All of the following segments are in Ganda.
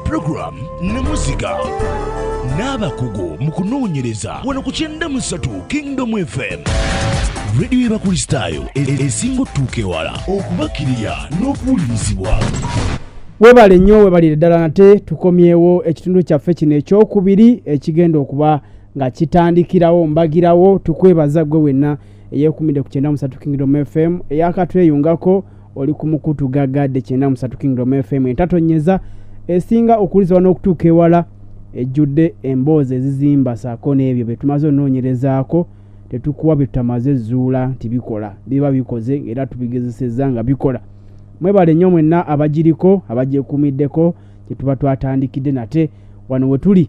Program Namuziga n'abakugu mu kunoonyereza wano ku 93 Kingdom FM radio y'abakristaayo esinga ottuuka ewala okubakiriya n'okuwulirizibwa. Webale nnyo webalire ddala nate tukomyewo ekitundu kyaffe kino ekyokubiri ekigenda okuba nga kitandikirawo mbagirawo. Tukwebaza gwe wenna eyeekumidde ku 93 Kingdom FM eyakatweyungako oli ku mukutu gagadde 93 Kingdom FM entatonyeza esinga okuliza wano okutuuka ewala ejjudde emboozi ezizimba saako n'ebyo bye tumaze onoonyerezaako tetukuwa bye tutamaze zuula tibikola biba bikoze era tubigezesezza nga bikola. Mwebale nnyo mwenna abagiriko abagyekuumiddeko kye tuba twatandikidde nate wano we tuli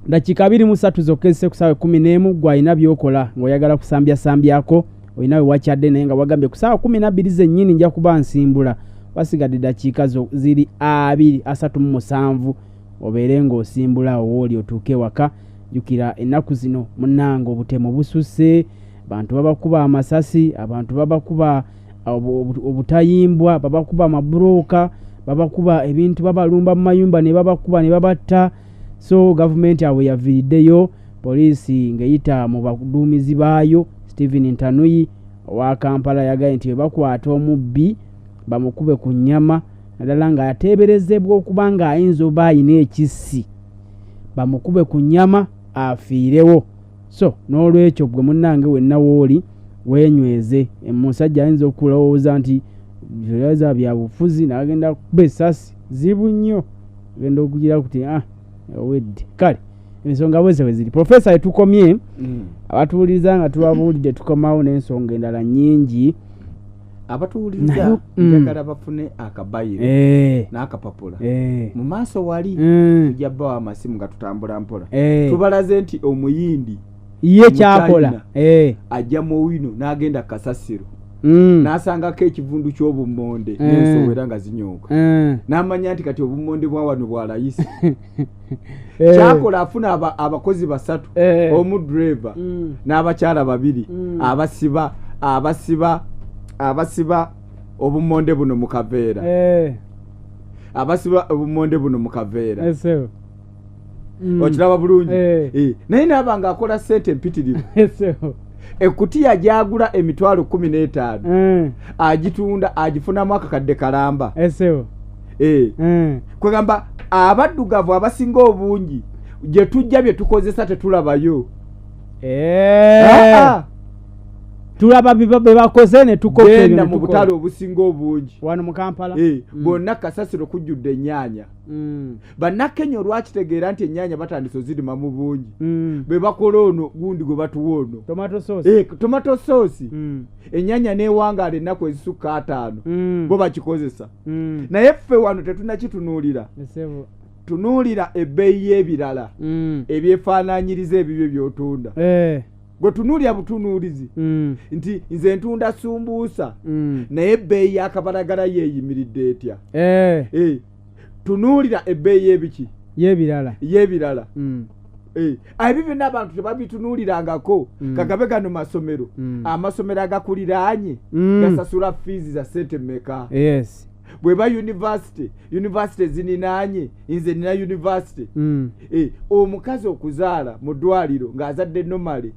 dakiika 23 zokka ezise ku ssaawa 11 gw'alina by'okola ng'oyagala kusambyasambyako olina we wakyadde naye nga wagambye ku ssaawa 12 zennyini nja kuba nsimbula wasigadde dakiika ziri 37 obeere ng'osimbula owooli otuuke waka. Jjukira ennaku zino munnange obutemu bususse, abantu babakuba amasasi, abantu babakuba obutayimbwa, babakuba amabulooka, babakuba ebintu, babalumba mu mayumba ne babakuba ne babatta. So gavumenti awe yaviriddeyo, poliisi ng'eyita mu baduumizi baayo Stephen Ntanuyi owa Kampala yagaye nti bakwata omubbi bamukube ku nnyama naddala nga yateeberezebwa okuba nga ayinza oba ayina ekissi bamukube ku nnyama afiirewo. So n'olwekyo gwe munnange wenna wooli weenyweze. Omusajja ayinza okulowooza nti biraza bya bufuzi n'agenda kuba essasi zibu nnyo agenda okugira kuti owedde kale ensonga bweze we ziri. Profesa etukomye abatuwuliriza nga tubabuulidde tukomawo n'ensonga endala nnyingi abatuwuliriza njagala bafune akabayiro n'akapapula mu maaso wali tujja bbawo amasimu nga tutambula mpola tubalaze nti omuyindi ye kyakola ajja mu wino n'agenda kasasiro n'asangako ekivundu ky'obummonde n'ensowera nga zinyooka n'amanya nti kati obummonde bwa wano bwa layisi kyakola afuna abakozi 3 omudreva n'abakyala 2 abasiba obummonde buno mu kaveera abasiba obummonde buno mu kaveera okiraba bulungi naye n'abanga akola ssente empitirivu ekutiya gyagula emitwalo 15 agitunda agifunamu akakadde kalamba kwegamba abaddugavu abasinga obungi gye tujja bye tukozesa tetulabayo tulaba bebakoze ne tukokenda mu butale obusinga obungi wano mu Kampala bonna kasasiro kujjudde ennyaanya bannakenya olwakitegeera nti ennyaanya batandise ozirima mu bungi be bakola ono gundi gwe batuwa ono tomato sauce ennyaanya n'ewangaala ennaku ezisukka 5 bo bakikozesa naye ffe wano tetunakitunuulira tunuulira ebbeeyi y'ebirala ebyefaanaanyiriza ebibyo by'otunda gwe tunuulira butunuulizi nti nze ntunda sumbuusa naye ebbeeyi y'akabalagala yeeyimiridde etya tunuulira ebbeeyi y'ebiki y'ebirala ebyo byonna abantu tebabitunuulirangako kagabe gano masomero amasomero agakuliraanye gasasula fiizi za ssente mmeka bweba university zininaanye nze nina university omukazi okuzaala mu ddwaliro ng'azadde nomale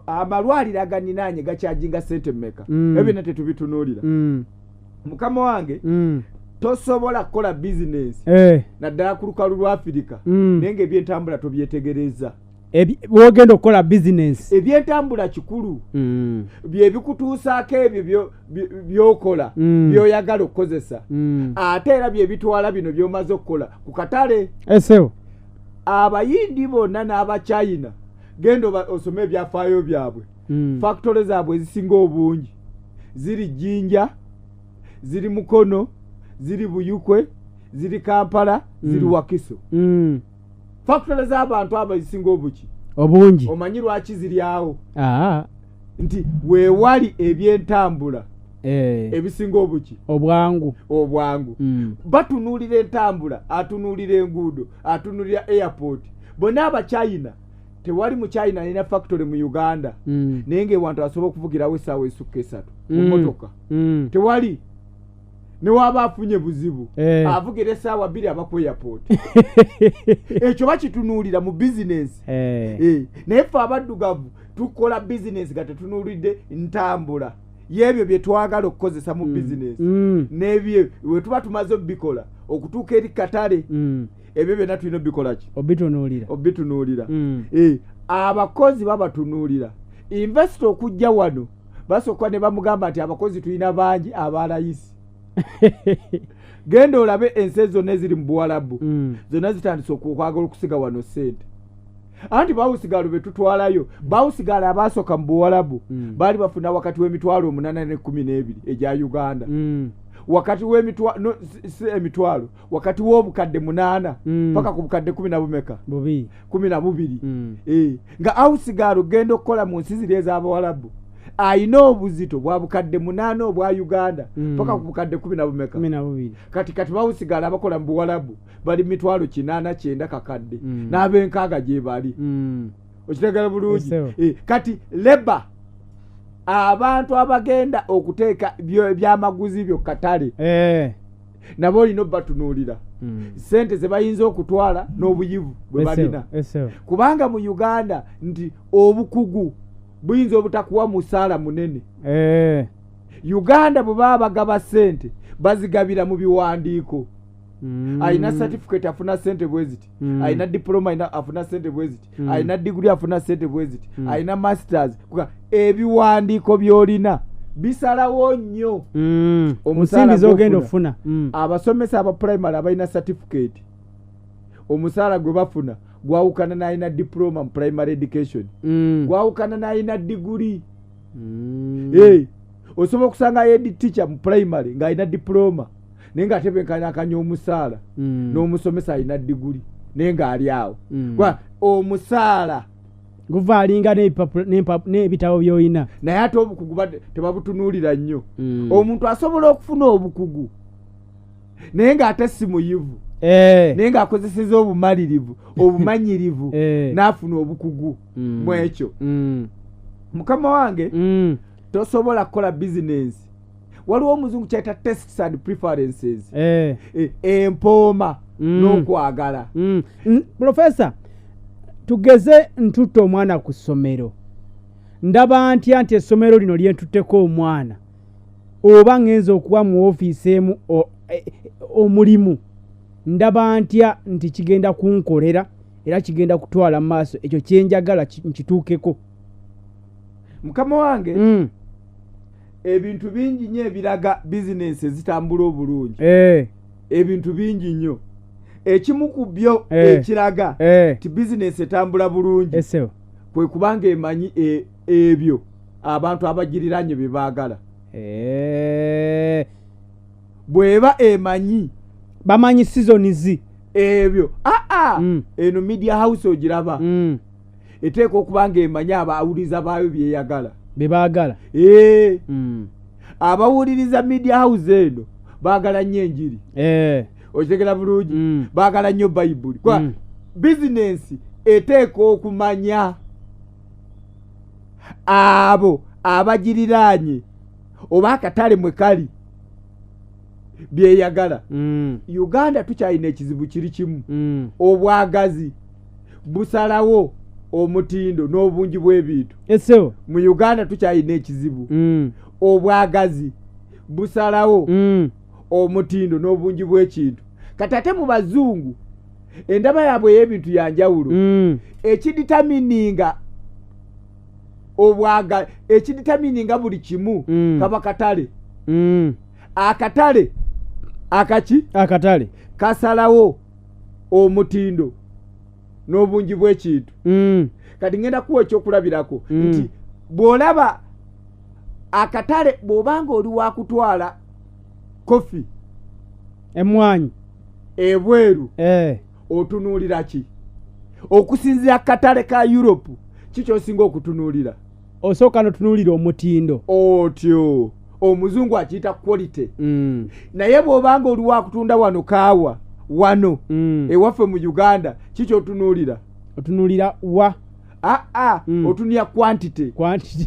amalwaliro aganinaanye gakyajinga ssente mmeka ebyo byonna tetubitunuulira mukama wange tosobola kukola bizinesi naddala ku lukalu lwa Afirika naye ng'ebyentambula tobyetegereza wogenda okukola bizinesi ebyentambula kikulu byebikutuusaako ebyo byokola byoyagala okukozesa ate era byebitwala bino byomaze okukola ku katale abayindi bonna n'abachina genda osome ebyafaayo byabwe factory zaabwe ezisinga obungi ziri Jinja ziri Mukono ziri Buyukwe ziri Kampala ziri Wakiso factory z'abantu abazisinga obungi omanyi lwaki ziri awo nti weewali ebyentambula ebisinga obwangu batunuulira entambula atunuulira enguudo atunuulira airport bonna abachina tewali mu China nina factory mu Uganda naye ng'ewantu asobola okuvugirawo essaawa esukka 3 mu motoka tewali ne waba afunye buzibu avugira essaawa 2 abaku airport ekyo bakitunuulira mu business naye ffe abaddugavu tukola business nga tetunuulidde ntambula y'ebyo bye twagala okukozesa mu business n'ebyo we tuba tumaze obikola okutuuka eri katale ebyo byonna tulina obikola ki obitunuulira abakozi babatunuulira investor okujja wano basooka ne bamugamba nti abakozi tulina bangi abalayisi genda olabe ensi zonna eziri mu Buwarabu zonna zitandise okwagala okusiga wano ssente anti bawusigalo betutwalayo bawusigalo abasooka mu Buwarabu baali bafuna wakati w'emitwalo 8 ne 12 egya Uganda wakati w'emitwalo emitwalo wakati w'obukadde 8 paka ku bukadde 12 nga awusigalo genda okukola mu nsi ziri ez'Abawarabu ayina obuzito bwa bukadde 8 obwa Uganda paka ku bukadde 12 kati bawusigala abakola mu Buwarabu bali mitwalo 8 kakadde n'abenkaaga gye bali okitegala bulungi kati leba abantu abagenda okuteeka byamaguzi byo katale nabo olina batunuulira sente ze bayinza okutwala n'obuyivu bwe balina kubanga mu Uganda nti obukugu buyinza obutakuwa musaala munene Uganda bwe baba bagaba sente bazigabira mu biwandiiko aina certificate afuna sente bweziti aina diploma afuna sente bweziti aina degree afuna sente bweziti aina masters ebiwandiiko byolina bisalawo nnyo omusingi zogenda ofuna abasomesa aba primary abaina certificate omusaala gwe bafuna gwawukana naina diploma mu primary education gwawukana naina degree osobola okusanga head teacher mu primary ng'alina diploma naye ng'atebenkanya akanya omusaala n'omusomesa alina degree naye ng'ali awo omusaala guvaalinga n'ebitabo by'olina naye ate obukugu tebabutunuulira nnyo omuntu asobola okufuna obukugu naye ng'ate si muyivu naye ng'akozeseza obumalirivu obumanyirivu n'afuna obukugu mu ekyo mukama wange tosobola kukola bizinensi waliwo omuzungu kyayita tastes and preferences empooma n'okwagala Profesa tugeze ntutta omwana ku ssomero ndaba ntya nti essomero lino lyentutteko omwana oba ngenza okuba mu ofiisi emu omulimu ndaba ntya nti kigenda kunkolera era kigenda kutwala mu maaso ekyo kyenjagala nkituukeko mukama wange ebintu bingi nnyo ebiraga bizinensi ezitambula obulungi ebintu bingi nnyo ekimu ku byo ekiraga ti bizinensi etambula bulungi kwe kubanga emanyi ebyo abantu abagiriranye bye baagala bw'eba emanyi bamanyi seasons ebyo eno media house ogiraba eteeka okubanga emanyi abawuliriza baayo byeyagala bebaagala abawuliriza media house eno baagala nnyo enjiri okitegera bulungi baagala nnyo bayibuli kwa bizinensi eteeka okumanya abo abagiriranye oba akatale mwe kali byeyagala Uganda tukyalina ekizibu kiri kimu obwagazi busalawo omutindo n'obungi bw'ebintu mu Uganda tukyalina ekizibu obwagazi busalawo omutindo n'obungi bw'ekintu kati ate mu bazungu endaba yaabwe ey'ebintu yanjawulo ekiditamininga ekiditamininga buli kimu kaba katale akatale akatale kasalawo omutindo n'obungi bw'ekintu kati ngenda kuwa ekyokulabirako nti bw'olaba akatale bw'obanga oli wakutwala kofi emwanyi ebweru otunuulira ki okusinzira katale ka Europe kikyosinga okutunuulira osooka notunuulira omutindo otyo omuzungu akiyita quality naye bw'obanga oli wakutunda wano kaawa wano ewaffe mu Uganda kikyotunuulira otunuulira wa otunuulira quantity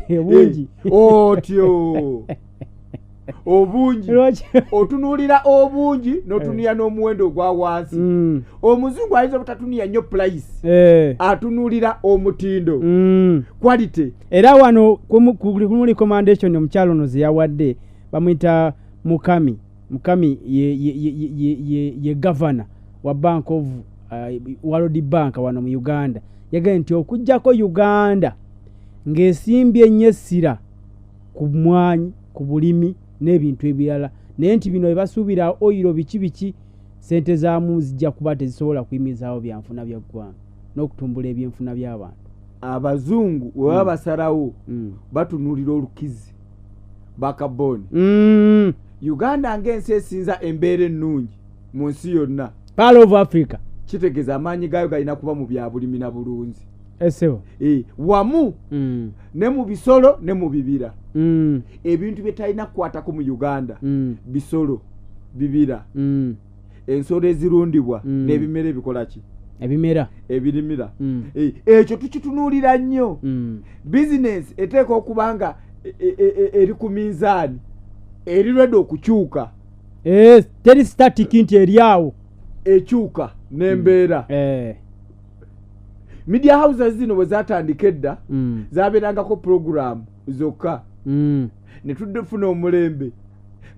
bungi otyo obungi otunulira obungi n'otunuya n'omuwendo gwa wansi omuzungu ayinza obutatunulira nnyo price atunulira omutindo quality era wano ku recommendation omukyalo ono ze yawadde bamuyita mukami ye governor wa Bank of World Bank wano mu Uganda yagambye nti okujjako Uganda ng'esimbye ennyo essira ku mwanyi ku bulimi n'ebintu ebirala naye nti bino ebasuubira oyiro biki sente zaamu zijja kuba tezisobola kuyimizaawo byanfuna bya ggwanga n'okutumbula ebyenfuna by'abantu. Abazungu bwe basalawo batunuulira olukizi bakaboni Uganda ng'ensi esinza embeera ennungi mu nsi yonna Pearl of Africa kitegeeza amaanyi gaayo galina kuba mu bya bulimi na bulunzi esewo wamu ne mu bisolo ne mu bibira ebintu bye talina kukwatako mu Uganda bisolo bibira ensolo ezirundibwa n'ebimera ebikola ki ebirimira ekyo tukitunuulira nnyo bizinesi eteeka okubanga eri ku minzaani erirwedde okukyuka teri static nti eryawo ekyuka n'embeera media houses zino bwe zatandika edda zabeerangako program zokka ne tudefuna omulembe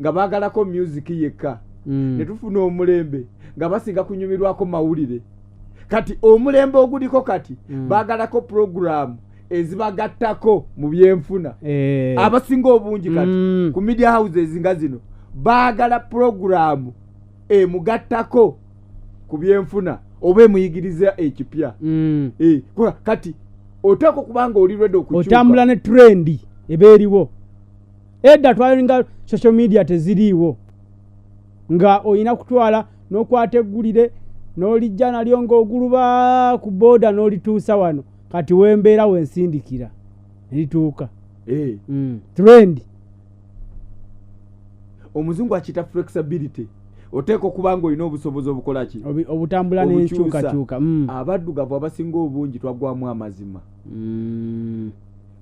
nga baagalako music yekka ne tufuna omulembe nga basinga kunyumirwako mawulire kati omulembe oguliko kati baagalako program ezibagattako mu byenfuna abasinga obungi kati ku media houses nga zino baagala program emugattako ku byenfuna oba emuyigiriza ekipya kati oteeka okubanga oli ready okukyuka otambula ne trendi eba eriwo edda twalinga social media teziriiwo nga oyina kutwala n'okwata eggulire n'olijja nalyo ng'oguluba ku booda n'olituusa wano kati wembeera wensindikira erituuka trend omuzungu akita flexibility oteeka okubanga olina obusobozi obukola ki obutambula n'enkyukakyuka abaddugavu abasinga obungi twagwamu amazima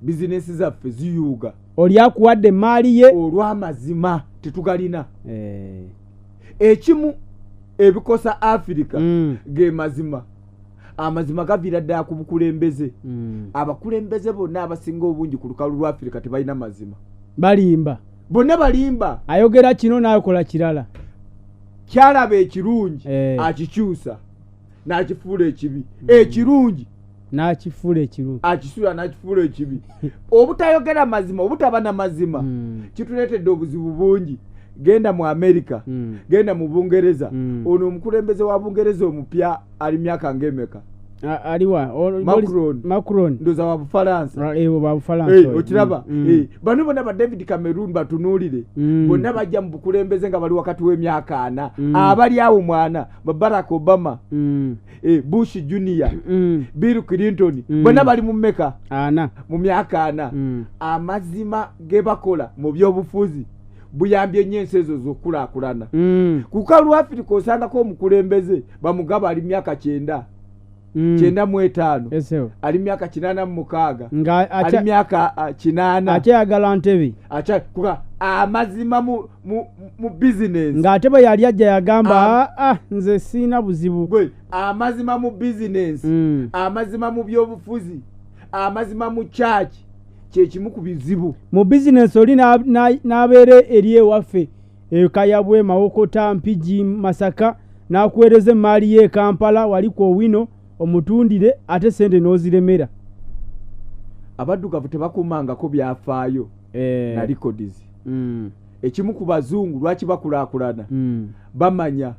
bizinesi zaffe ziyuuga oli akuwadde emaali ye olw'amazima tetugalina ekimu ebikosa Africa ge mazima amazima gaviira ddala ku bukulembeze abakulembeze bonna abasinga obungi ku lukalu lwa Africa tebalina mazima balimba bonna balimba ayogera kino n'akola kirala kyalaba ekirungi akikyusa n'akifuula ekibi ekirungi n'akifuula ekirungi akisula n'akifuula ekibi obutayogera mazima obutaba na mazima kituleetedde obuzibu bungi genda mu America genda mu Bungereza ono omukulembeze wa Bungereza omupya ali myaka ng'emeka aliwa Macron ndoza wa Bufaransa wa Bufaransa okiraba bano bonna ba David Cameron batunuulire bonna bajja mu bukulembeze nga bali wakati w'emyaka 4 abali awo mwana Barack Obama Bush Junior Bill Clinton bonna bali mu mmeka mu myaka 4 amazima ge bakola mu byobufuzi buyambye nnyo ensi ezo z'okulaakulana ku kalu Africa osangako omukulembeze bamugaba ali myaka 9 ali myaka 86 ali myaka 8 akyayagala ntebe amazima mu business ng'ate bwe yali ajja yagamba nze siina buzibu amazima mu business amazima mu byobufuzi amazima mu church kyekimu ku bizibu mu business oli n'abeere eri ewaffe ekayabwe Mawokota Mpigi Masaka n'akuweereza emaali ye Kampala wali ku Owino omutundire ate sente n'oziremera abaddugavu tebakumangako byafaayo na records ekimu ku bazungu lwaki bakulaakulana bamanya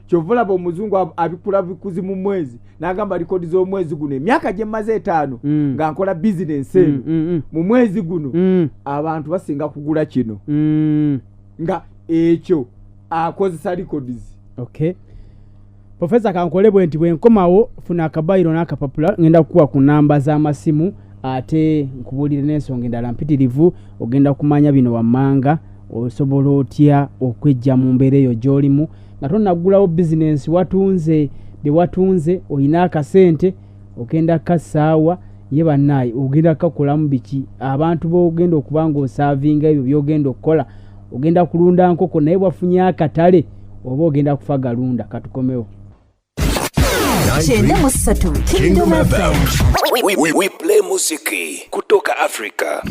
kyovulaba omuzungu abikula bikuzi mu mwezi n'agamba likodi z'omwezi guno emyaka gye mmaze 5 nga nkola business eno mu mwezi guno abantu basinga kugula kino nga ekyo akozesa records. Okay, Professor kankolebwe nti bwenkomawo funa akabayiro n'akapapula ngenda kukuwa ku namba z'amasimu ate nkubulire n'ensonga endala mpitirivu ogenda kumanya bino wammanga osobola otya okwejja mu mbeera eyo gy'olimu nga tonnagulawo bizinensi watunze bye watunze oyina akasente ogenda kasaawa ye bannaye ogenda kakolamu biki abantu b'ogenda okuba ng'osaavinga ebyo by'ogenda okukola ogenda kulunda nkoko naye bwafunye akatale oba ogenda kufa galunda. Katukomewo. Kingdom FM. We play muziki kutoka Africa.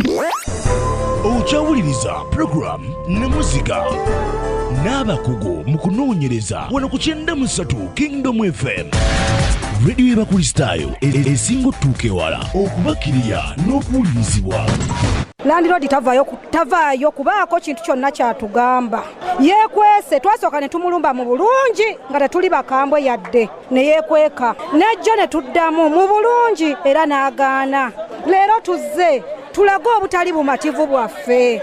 Ochawuliriza program Namuziga n'abakugu mu kunoonyereza wano ku 93 Kingdom FM. Radio y'Abakristo esinga ottuuka ewala okubakirira n'okuwulirizibwa. Landlord tavaayo kubaako kintu kyonna kyatugamba. Yeekwese twasooka ne tumulumba mu bulungi nga tetuli bakambwe yadde ne yeekweka. Nejjo ne tuddamu mu bulungi era n'agaana. Leero tuzze tulaga obutali bumativu bwaffe.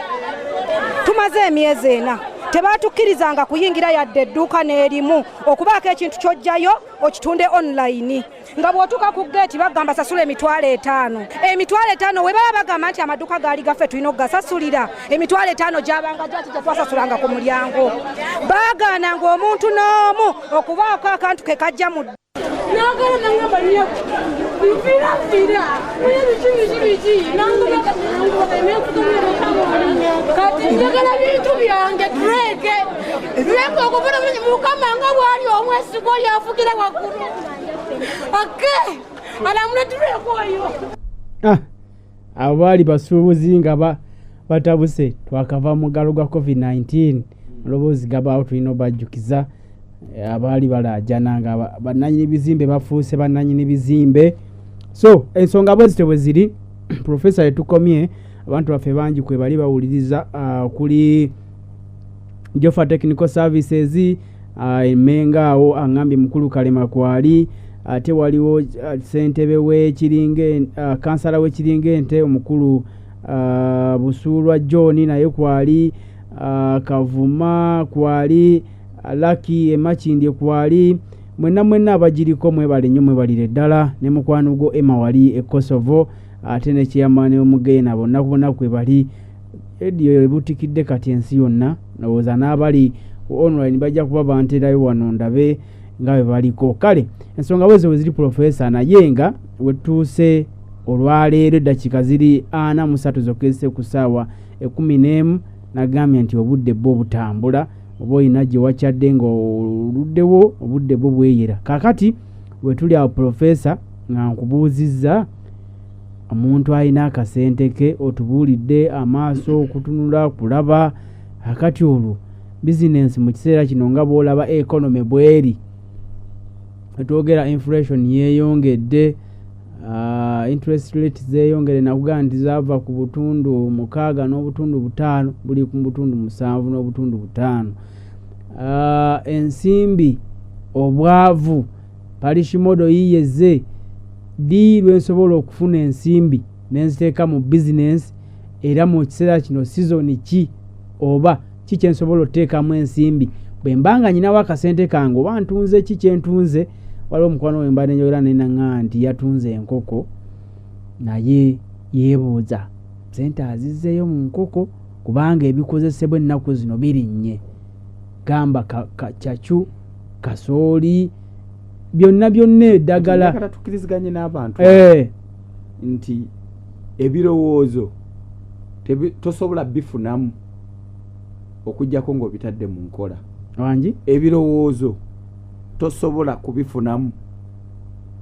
Tumaze emyezi 4. Tebatukkirizanga kuyingira yadde edduuka n'erimu okubaako ekintu ky'ojjayo okitunde online. Nga bw'otuuka ku gate bagamba sasula $5,000. $5,000 we baba bagamba nti amaduuka gaali gaffe tulina okugasasulira. $5,000 gyabanga gyati gye twasasulanga ku mulyango. Baagaananga omuntu n'omu okubaako akantu ke kajja mu Nagala nangamba niyo fira biki nangamba kati ndagala bintu byange treke okubona mukama nga bwali omwesi gwo yafugira waggulu ake alamule treke oyo. Abaali basuubuzi nga batabuse twakava mu galo gwa COVID-19 oloboozi gabaawo tulina obajjukiza. Abaali balajana nga bannanyini bizimbe bafuuse bannanyini bizimbe. So ensonga bwe zitwe bwe ziri Professor yetukomye abantu baffe bangi kwe bali bawuliriza kuli Jofa Technical Services emenga awo angambye mukulu Kalema kwali ate waliwo Ssentebe w'Ekiringe kansala w'Ekiringe nte omukulu Busulwa John naye kwali Kavuma kwali Lucky Emakindye kwali mwenna abagiriko mwebale nnyo mwebalire ddala ne mukwano gwo Emma wali e Kosovo ate ne kiyamane omugenda bonna kwe bali edio ebutikidde kati ensi yonna nawooza n'abali online bajja kuba banterayo wano ndabe nga bwe baliko. Kale ensonga bwe ziri Professor naye nga wetuuse olwaleero eddakiika ziri 43 zokese ku ssaawa 11 nagambye nti obudde bwo butambula oba olina gye wakyadde ng'oluddewo obudde bwo bweyera. Kakati bwe tuli awo Professor nga nkubuuzizza omuntu alina akasente ke otubuulidde amaaso okutunula kulaba akati olwo bizinensi mu kiseera kino nga bw'olaba economy bweri twogera inflation yeeyongedde interest rate zeeyongere nakugamba nti zaava ku butundu 6.5 buli ku butundu 7.5. Ensimbi obwavu palishimodo yiyeze di lwensobola okufuna ensimbi nenziteeka mu business era mu kiseera kino season ki oba kikyensobola oteekamu ensimbi bwe mbanga nyinawo akasente kange oba ntunze kikyentunze waliwo omukwano we mba nenjogera nenaŋŋaa nti yatunze enkoko naye yeebuuza sente azizzeeyo mu nkoko kubanga ebikozesebwa ennaku zino birinnye gamba kacacu kasooli byonna eddagala. Tukkiriziganye n'abantu nti ebirowoozo tosobola bifunamu okujjako ng'obitadde mu nkola wangi. Ebirowoozo tosobola kubifunamu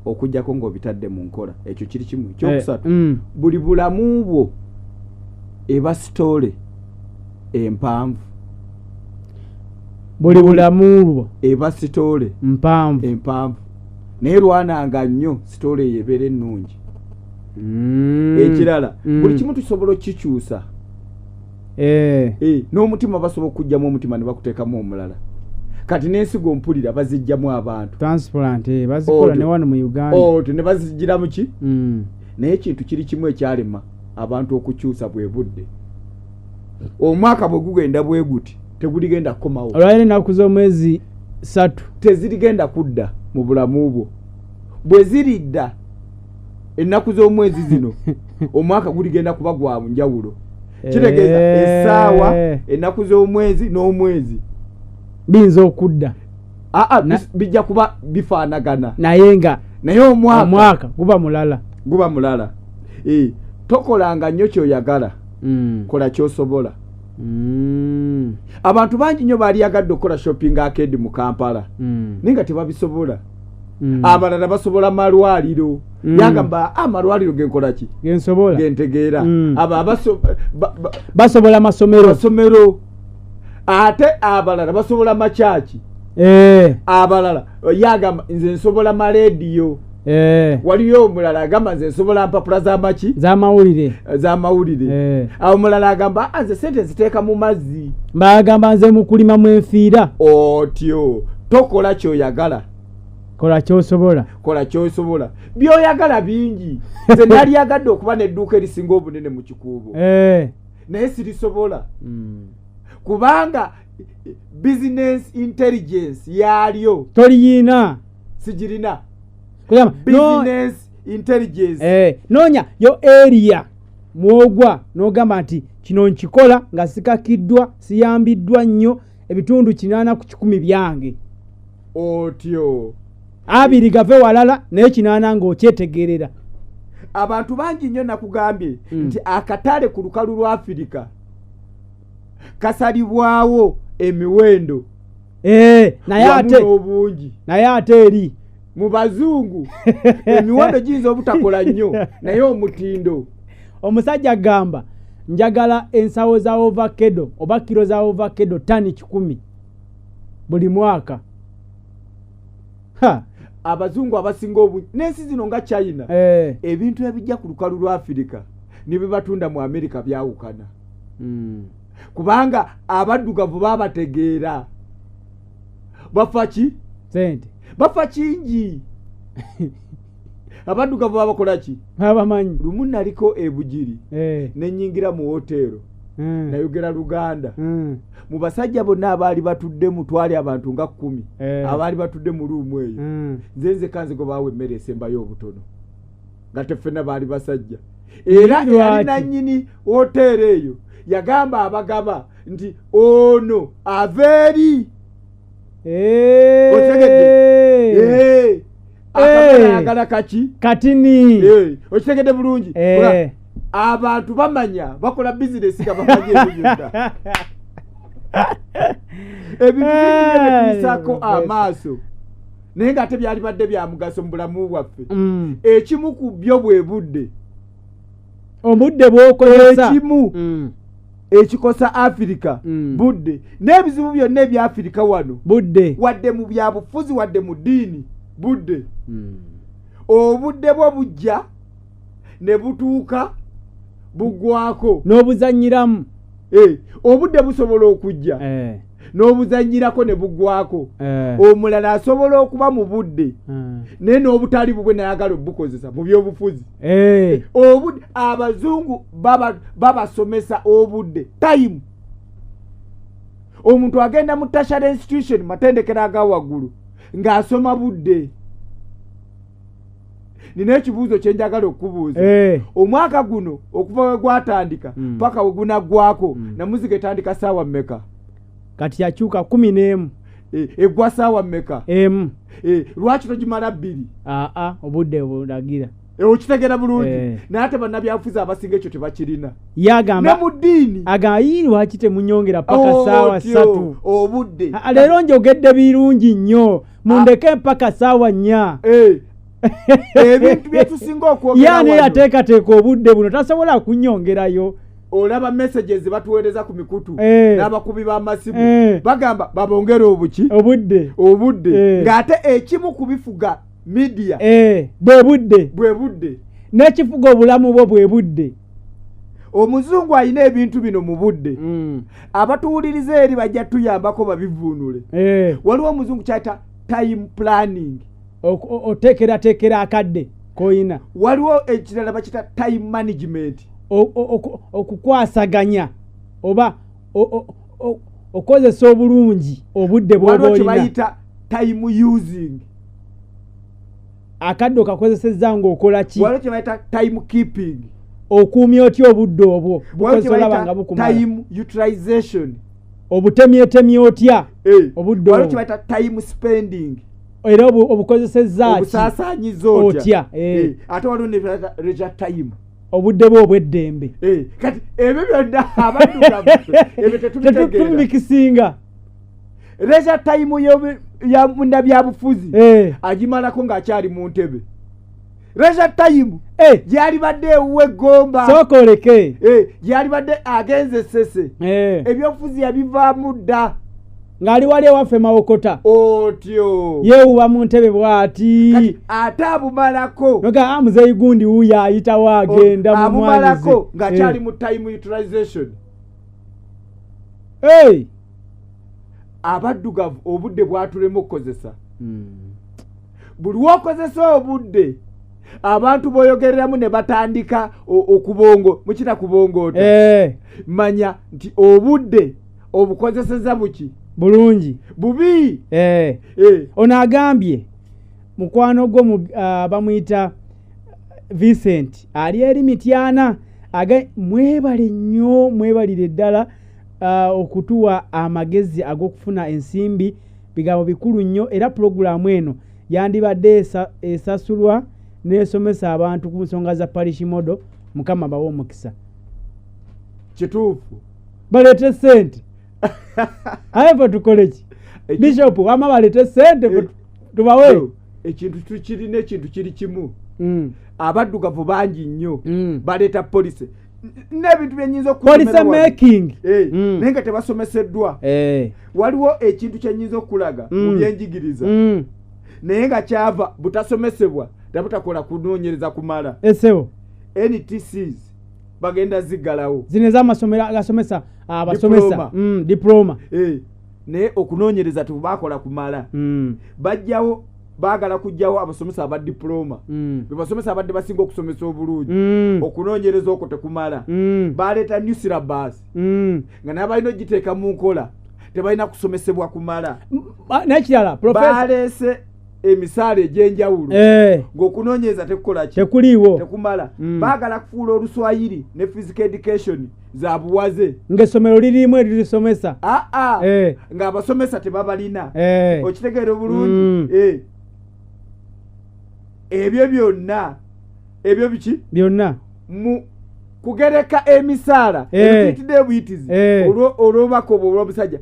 okujjako ng'obitadde mu nkola. Ekyo kiri kimu. Ekyokusatu buli bulamu bwo eba sitole empanvu. Buli bulamu bwo eba sitole empanvu naye lwananga nnyo sitole eyo ebeera ennungi. Ekirala buli kimu tusobola okukikyusa. N'omutima basobola okujjamu omutima ne bakuteekamu omulala. Kati n'ensigo mpulira bazijjamu abantu transplant bazikola ne wano mu Uganda ne bazijjiramu ki. Naye ekintu kiri kimu ekyalema abantu okukyusa bwe budde. Omwaka bwe gugenda bwe guti teguligenda kukomawo. Olwaliro ennaku z'omwezi 3 tezirigenda kudda mu bulamu bwo. Bwe ziridda ennaku z'omwezi zino omwaka guligenda kuba gwa njawulo. Kitegeeza essaawa ennaku z'omwezi n'omwezi binza okudda. Bijja kuba bifaanagana naye omwaka guba mulala. Tokolanga nnyo kyoyagala, kola kyosobola. abantu bangi nnyo baali yagadde okukola shopping arcade mu Kampala ninga tebabisobola. Abalala basobola malwaliro yagamba amalwaliro genkola ki gensobola gentegeera aba basobola masomero ate abalala basobola machachi abalala yagamba nze nsobola maradio waliyo omulala agamba nze nsobola mpapula za mawulire awo omulala agamba nze sente ziteeka mu mazzi bagamba nze mukulima mu enfiira otyo tokola kyoyagala kola kyosobola byoyagala bingi nze nali yagadde okuba n'edduuka erisinga obunene mu kikuubo naye sirisobola kubanga business intelligence yalyo toliyina sigirina business intelligence nonya yo area mwogwa nogamba nti kino nkikola nga sikakiddwa siyambiddwa nnyo ebitundu 8 ku 10 byange otyo abiri gave walala naye 8 ng'okyetegerera. Abantu bangi nnyo nakugambye nti akatale ku lukalu lwa Afirika kasalibwawo emiwendo naye ate eri mu bazungu emiwendo giyinza obutakola nnyo naye omutindo. Omusajja agamba njagala ensawo za ovacado oba kilo za ovacado tani 10 buli mwaka. Abazungu abasinga obungi n'ensi zino nga China ebintu ebijja ku lukalu lwa Afirika nibe batunda mu Amerika byawukana kubanga abaddugavu babategeera bafa kingi abaddugavu babakola ki babamanyi. Lumu naliko ebujiri nenyingira mu hotero nayogera Luganda mu basajja bonna abaali batudde mu twali abantu nga 10 abaali batudde mu ruumu eyo nzenze kanze go bawe emmere esembayo obutono nga tefena baali basajja era yalina nnyini hotero eyo yagamba abagaba nti ono aveeri otegedde akagala kaki katini otegedde bulungi abantu bamanya bakola business nga bamanya ebyonna ebintu by'ebisako amaaso naye nga ate byali badde bya mugaso mu bulamu bwaffe ekimu ku byo bwe budde obudde bw'okozesa ekimu ekikosa Afirika budde n'ebizibu byonna ebya Afirika wano budde wadde mu byabufuzi wadde mu ddiini budde obudde bwo bujja ne butuuka bugwako n'obuzanyiramu obudde busobola okujja n'obuzanyirako ne bugwako omulala asobola okuba mu budde naye n'obutali bubwe nayagala obukozesa mu byobufuzi obudde abazungu babasomesa obudde time. Omuntu agenda mu tertiary institution matendekera aga waggulu ng'asoma budde. Nina ekibuuzo kye njagala okubuuza omwaka guno okuva we gwatandika paka we gunaggwako Namuziga etandika ssaawa mmeka? Kati yakyuka 11 eggwa ssaawa mmeka? Lwaki togimala 2? Obudde obulagira okitegera bulungi naye ate bannabyabufuzi abasinga ekyo tebakirina yagamba ne mu ddiini agamba lwaki temunyongera paka ssaawa 3 obudde leero njogedde birungi nnyo mundeke mpaka ssaawa 4 ebintu byetusinga okwogera yani yateekateeka obudde buno tasobola kunyongerayo. Olaba messages batuweereza ku mikutu n'abakubi b'amasimu bagamba babongere obudde ng'ate ekimu kubifuga media bwe budde n'ekifuga obulamu bwo bwe budde. Omuzungu alina ebintu bino mu budde abatuwuliriza eri bajja tuyambako babivuunule. Waliwo omuzungu kyayita time planning oteekerateekera akadde koyina. Waliwo ekirala bakita time management okukwasaganya oba okozesa obulungi obudde bw'olina. Waliwo kibayita time using akadde okakozesezza ng'okola ki. Waliwo kibayita time keeping okuumya otya obudde obwo bukozesa nga bukumala. Time utilization obutemyetemye otya obudde obwo. Waliwo kibayita time spending era obukozesezza obusaasaanyiza otya. Ate waliwo ne leisure time obudde bwo obw'eddembe kati ebyo byonna abaddugavu ebyo tetubitegeera tubikisinga leisure time ya munnabyabufuzi agimalako ng'akyali mu ntebe leisure time gyali badde ewuwe Gomba sookoleke gyali badde agenze Sese ebyobufuzi yabivaamu dda ng'ali wali ewaffe Mawokota otyo yeewuba mu ntebe bw'ati ate abumalako noga muzeeyi gundi wuyo ayitawo agenda mu abumalako ng'akyali mu time utilization abaddugavu obudde bwatulema okukozesa buli wokozesa obudde abantu boyogereramu ne batandika okubongo mukita kubongoota manya nti obudde obukozeseza buki bulungi bubi ono agambye mukwano gwo bamuyita Vincent ali eri Mityana mwebale nnyo mwebalire ddala okutuwa amagezi ag'okufuna ensimbi bigambo bikulu nnyo era pulogulaamu eno yandibadde esasulwa n'esomesa abantu ku nsonga za parish model mukama bawe omukisa kituufu balete ssente ayefe tukoleki bishop wama balete ssente tubawe ekintu tukirina ekintu kiri kimu abaddugavu bangi nnyo baleeta polisi n'ebintu byenyinza police making naye nga tebasomeseddwa waliwo ekintu kyenyinza okulaga mu byenjigiriza naye nga kyava butasomesebwa tabutakola kunoonyereza kumala esewo NTCs bagenda ziggalawo zino ez'amasomero agasomesa abasomesa diploma naye okunoonyereza tebakola kumala bajjawo baagala kujjawo abasomesa aba diploma bebasomesa abadde basinga okusomesa obulungi okunoonyereza okwo tekumala baleeta new syllabus nga nabalina ogiteeka mu nkola tebalina kusomesebwa kumala nekirala baleese emisaala egy'enjawulo ng'okunoonyereza tekukolaki tekuliiwo tekumala baagala kufuula oluswayiri ne physical education za buwaze ng'essomero lirimu eririsomesa ng'abasomesa tebabalina okitegeera obulungi ebyo byonna ebyo biki byonna mu kugereka emisaala ebitidde buyitizi olw'obubaka obwo olw'omusajja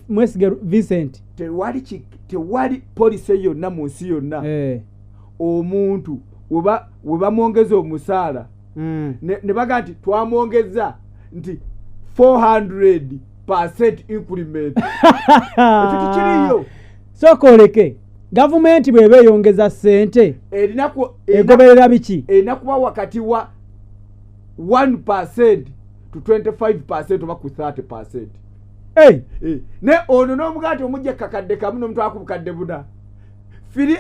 mwesige Vincent tewali polisi yonna mu nsi yonna omuntu we bamwongeza omusaala ne baga nti twamwongeza nti 400% increment ekyo tikiriyo sokoleke gavumenti bweba eyongeza ssente egoberera biki erina kuba wakati wa 1% to 25% oba ku 30%. Ne ono n'omugaati omujja kakadde kamu n'omuntu akubukadde buna firi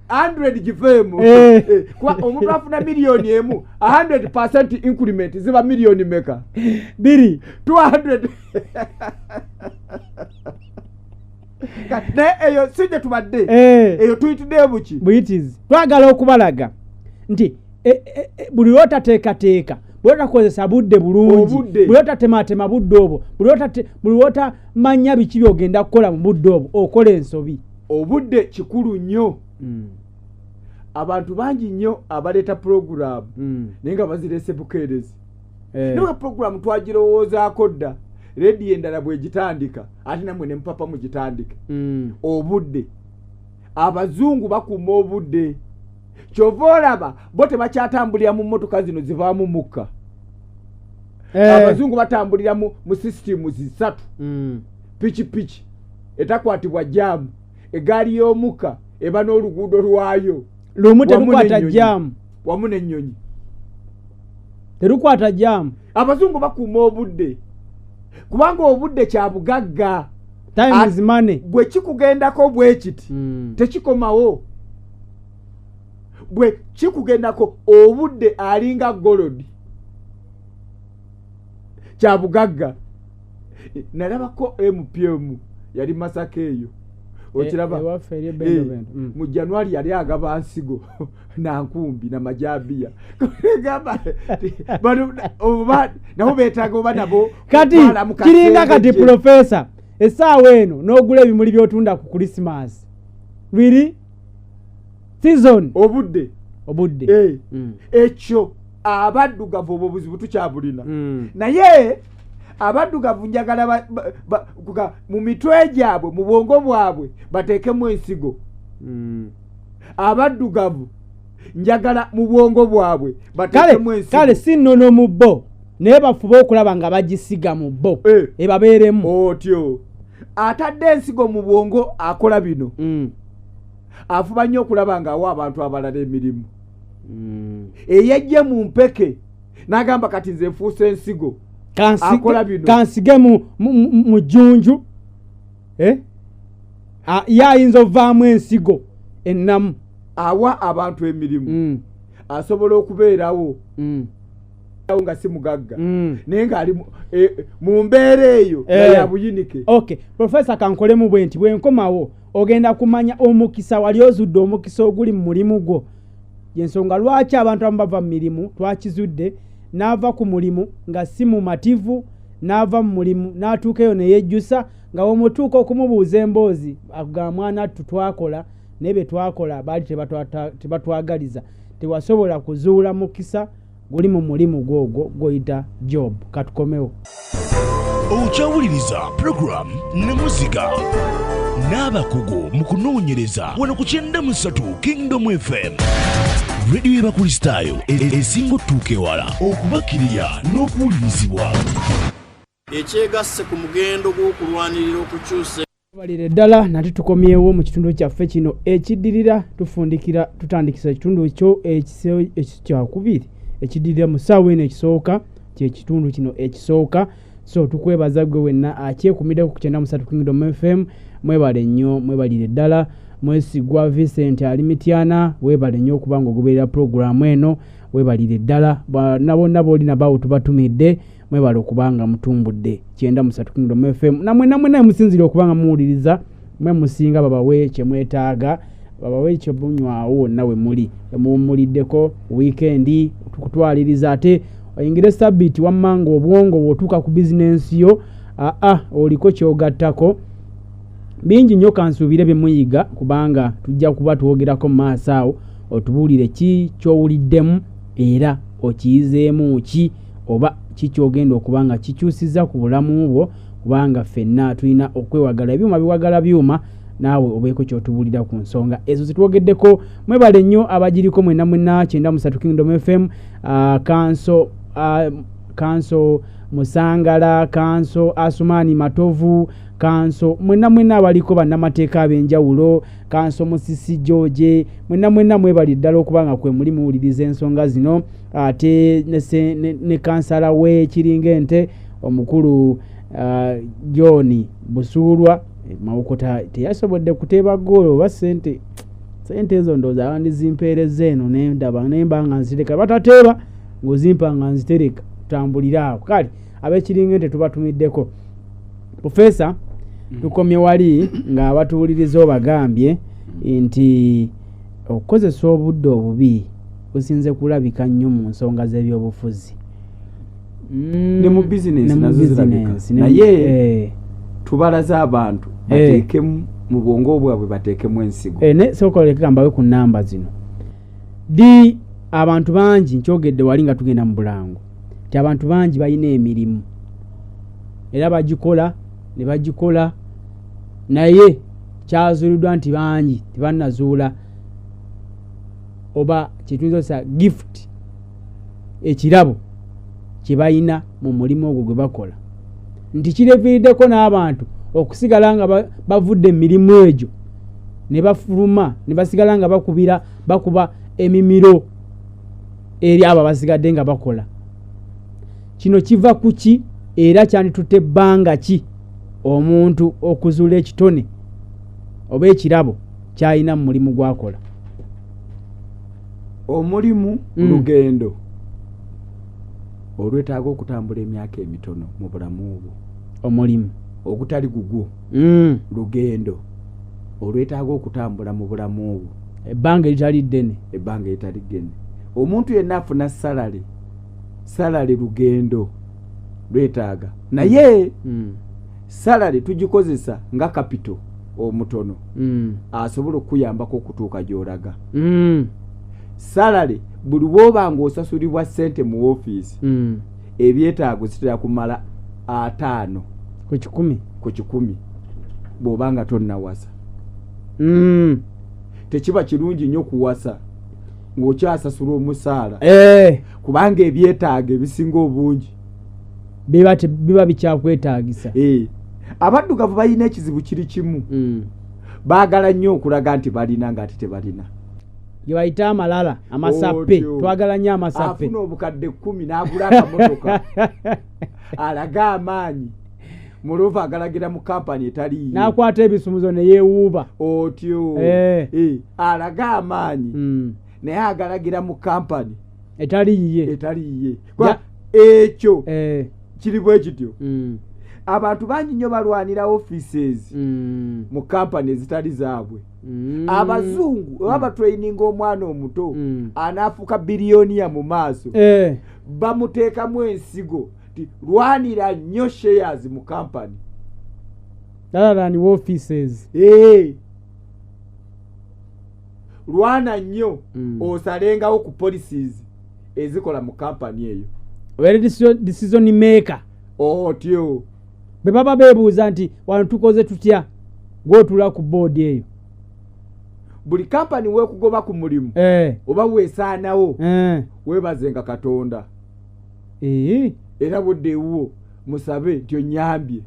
100 gifeemu kuba omuntu afuna miliyoni emu 100% increment ziba miliyoni meka 200 naye eyo sijja tubadde eyo tuyitidde buki buyitizi twagala okubalaga nti buli lwotateekateeka buli lwotakozesa budde bulungi buli lwotatematema budde obwo buli lwotamanya biki byogenda kukola mu budde obwo okola ensobi obudde kikulu nnyo abantu bangi nnyo abaleeta program naye nga bazireese bukeerezi naye program twagirowoozaako dda rediyo endala bwegitandika ate namwe ne mpapa mugitandika obudde abazungu bakuuma obudde kyova olaba bo tebakyatambulira mu mmotoka zino zivaamu mukka abazungu batambulira mu sisitimu zisatu pikipiki etakwatibwa jaamu egaali y'omukka eba n'oluguudo lwayo lumu terukwata jaamu wamu n'ennyonyi terukwata jaamu abazungu bakuuma obudde kubanga obudde kya bugagga time is money bwe kikugendako bwe kiti tekikomawo bwe kikugendako obudde alinga golodi kya bugagga nalabako MPM yali Masaka eyo okiraba mu January yali agaba nsigo na nkumbi na majabiya gamba nabo beetaga oba nabo kati kiringa kati professor essaawa eno n'ogula ebimuli by'otunda ku Christmas biri season obudde obudde ekyo abaddugavu obwo buzibu tukyabulina naye abaddugavu njagala mu mitwe gyabwe mu bwongo bwabwe bateekemu ensigo abaddugavu njagala mu bwongo bwabwe bateekemu ensigo kale si nnono mu bo naye bafube okulaba nga bagisiga mu bo ebabeeremu otyo atadde ensigo mu bwongo akola bino afuba nnyo okulaba ng'awa abantu abalala emirimu eyajje mu mpeke n'agamba kati nze nfuuse ensigo akola bino kansige mu jjunju yayinza ovaamu ensigo ennamu awa abantu emirimu asobola okubeerawo nga si mugagga naye ng'ali mu mbeera eyo ya buyinike. Okay, Professor kankolemu bwe nti bwenkomawo ogenda kumanya omukisa wali ozudde omukisa oguli mu mulimu gwo yensonga lwaki abantu abamu bava mu mirimu twakizudde n'ava ku mulimu nga si mumativu n'ava mu mulimu n'atuuka eyo neyejjusa nga womutuuka okumubuuza emboozi ga mwana tutwakola naye bye twakola baali tebatwagaliza tewasobola kuzuula mukisa guli mu mulimu gwogwo goyita job. Katukomewo. Okyawuliriza program Namuziga n'abakugu mu kunoonyereza wano ku 93 Kingdom FM radio y'Abakristaayo esinga otuuka ewala okubakiriya n'okuwulirizibwa ekyegasse ku mugendo gw'okulwanirira okukyusa balire ddala nate tukomyewo mu kitundu kyaffe kino ekiddirira tutandikisa ekitundu ekyo ekikyakubiri ekiddirira mu ssaawa eno ekisooka kyekitundu kino ekisooka so tukwebaza gwe wenna akyekumiddeko ku 93 Kingdom FM mwebale nnyo mwebalire ddala mwesigwa Vincent ali Mityana webale nnyo okubanga ogoberera programu eno webalire ddala bonna boolina bawo tubatumidde mwebale okubanga mutumbudde 93 Kingdom FM namwe musinzire okubanga muwuliriza mwe musinga babawe kyemwetaaga babawe ekyo bunywawo nawe muli muwumuliddeko weekendi tukutwaliriza ate oyingire sabiti wammanga obwongo bwotuuka ku bizinensi yo oliko kyogattako bingi nnyo kansuubire bye muyiga kubanga tujja kuba tuwogerako mu maaso awo otubuulire ki kyowuliddemu era okiyizeemu ki oba kikyogenda okubanga kikyusiza ku bulamu bwo kubanga ffenna tulina okwewagala ebyuma biwagala byuma naawe obeeko kyotubulira ku nsonga ezo zitwogeddeko mwebale nnyo abagiriko mwena 93 Kingdom FM kanso Musangala kanso Asumani Matovu kanso mwena abaliko bannamateeka ab'enjawulo kanso Musisi George mwena mwebali ddala okubanga kwe muli muwuliriza ensonga zino ate ne kansala we Kiringente omukulu John Busuulwa mawokota teyasobodde kuteeba ggoolo oba sente ezo ndooza abandi zimpeereza eno nendaba nemba nga nzitereka batateeba ng'ozimpa nga nzitereka tutambulira awo kale ab'Ekiringente tubatumiddeko. Professor tukomye wali nga abatuwuliriza obagambye nti okukozesa obudde obubi kusinze kulabika nnyo mu nsonga z'ebyobufuzi ne mu bizinensi nazo zirabika naye tubalaza abantu bateekemu mu bwongo bwabwe bateekemu ensigo ne sokoleka gambawe ku namba zino abantu bangi nkyogedde wali nga tugenda mu bulango ti abantu bangi balina emirimu era bagikola ne bagikola naye kyazuuliddwa nti bangi tebannazuula oba kyetuyinza gift ekirabo kye balina mu mulimu ogwo gwe bakola nti kireviiriddeko n'abantu okusigala nga bavudde emirimu egyo ne bafuluma ne basigala nga bakuba emimiro eri abo basigadde nga bakola. Kino kiva ku ki era kyanditutte bbanga ki omuntu okuzuula ekitone oba ekirabo kyalina mu mulimu gwakola? Omulimu lugendo olwetaaga okutambula emyaka emitono mu bulamu obwo. Omulimu ogutali gugwo lugendo olwetaaga okutambula mu bulamu obwo ebbanga eritali ddene. Omuntu yenna afuna salale lugendo lwetaaga naye salale tugikozesa nga kapito omutono asobola okuyambako okutuuka gy'olaga. salary buli woba ng'osasulibwa ssente mu ofiisi ebyetaago zitera kumala 5 ku 10 bw'oba nga tonnawasa. Tekiba kirungi nnyo kuwasa ng'okyasasula omusaala kubanga ebyetaago ebisinga obungi biba bikyakwetaagisa. Abaddugavu balina ekizibu kiri kimu, baagala nnyo okulaga nti balina ng'ate tebalina. Gye bayita amalala amasappe, twagala nnyo amasappe. Afuna obukadde 10 n'agula akamotoka alaga amaanyi mulova agalagira mu kampani etaliiyo n'akwata ebisumuzo ne yeewuuba otyo. Alaga amaanyi naye agalagira mu kampani etaliiye. Ekyo kiri bwe kityo. Abantu bangi nnyo balwanira offices mu kampani ezitali zaabwe. Abazungu baba training omwana omuto anaafuka biliyoniya mu maaso bamuteekamu ensigo ti lwanira nnyo shares mu kampani than offices. Lwana nnyo osalengawo ku policies ezikola mu kampani eyo. Where decision maker otyo be baba beebuuza nti wano tukoze tutya gw'otula ku board eyo. Buli kampani weekugoba ku mulimu oba weesaanawo weebazenga Katonda era buddeewo musabe nti onyambye.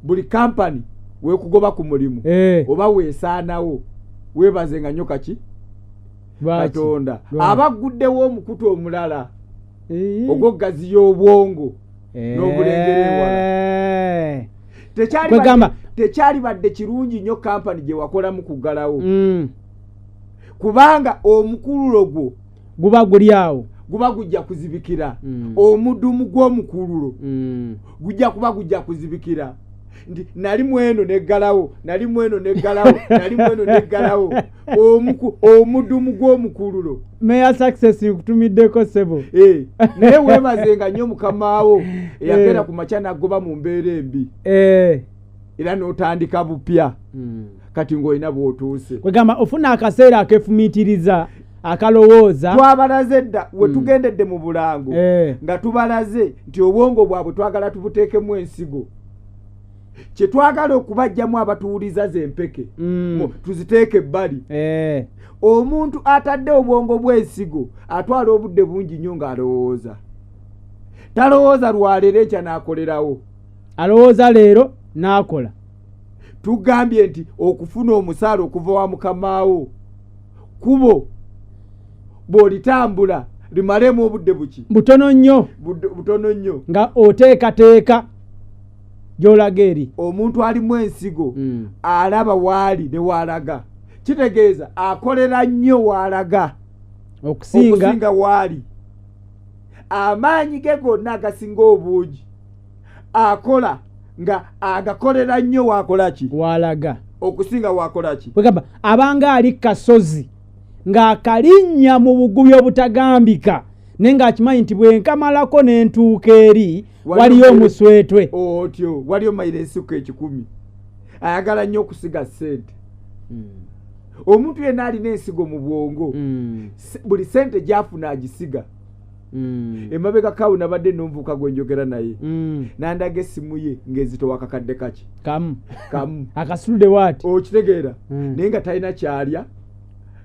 Buli kampani weekugoba ku mulimu oba weesaanawo weebazenga nnyo Katonda. Abaguddewo omukutu omulala ogw'oggaziya obwongo n'obulengere ewala. Tekyali badde kirungi nnyo kampani gye wakolamu kuggalawo kubanga omukululo gwo guba guli awo, guba gujja kuzibikira. Omudumu gw'omukululo gujja kuba gujja kuzibikira nti nali mweno neggalawo omudumu gw'omukululo. Mayor success nkutumiddeko sebo. Naye weebazenga nnyo mukamaawo eyagenda ku makya n'agoba mu mbeera embi era n'otandika bupya kati ng'olina bw'otuuse. Kwegamba ofuna akaseera akeefumiitiriza akalowooza. Twabalaze dda we tugendedde mu Bulango nga tubalaze nti obwongo bwabwe twagala tubuteekemu ensigo. Kye twagala okubajjamu abatuwuliza z'empeke tuziteeke ebbali. Omuntu atadde obwongo bw'ensigo atwala obudde bungi nnyo ng'alowooza. Talowooza lwaleero ekya n'akolerawo, alowooza leero n'akola. Tugambye nti okufuna omusaala okuva wa mukamaawo kubo bw'olitambula limalemu obudde butono nnyo nga oteekateeka gy'olaga eri. Omuntu alimu ensigo alaba waali ne waalaga, kitegeeza akolera nnyo waalaga okusinga waali. Amaanyi ge gonna agasinga obungi akola nga agakolera nnyo wakola ki? Waalaga okusinga wakola ki? Kwegamba abanga ali kasozi ng'akalinnya mu bugubi obutagambika naye ng'akimanyi nti bwenkamalako n'entuuka eri waliyo omuswetwe. Otyo waliyo mayiro ensuku 10. Ayagala nnyo okusiga ssente. Omuntu yenna alina ensigo mu bwongo buli ssente gy'afuna agisiga. Emabega kawu nabadde n'omuvubuka gwe njogera naye nandaga essimu ye ng'ezitowa akakadde kaki kamu akasulude waati okitegeera naye nga talina kyalya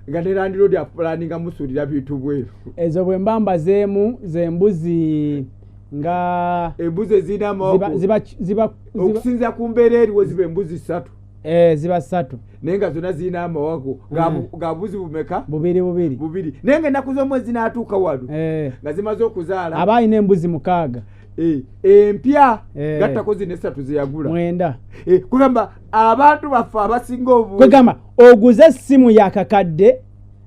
nga ne Land Road apulaninga musuulira bintu bweru. Ezo bwe mbamba zeemu zembuzi nga embuzi ezirina amawoko okusinza ku mbeera eriwo ziba embuzi 3. Ziba 3 naye nga zonna zirina amawoko ga buzi bumeka? Bubiri. Naye nga ennaku z'omwezi n'atuuka wano nga zimaze okuzaala aba alina embuzi 6 empya gattako zino 3 zeyagula 9. Kugamba abantu baffe abasinga obungi. Kwegamba oguze essimu yakakadde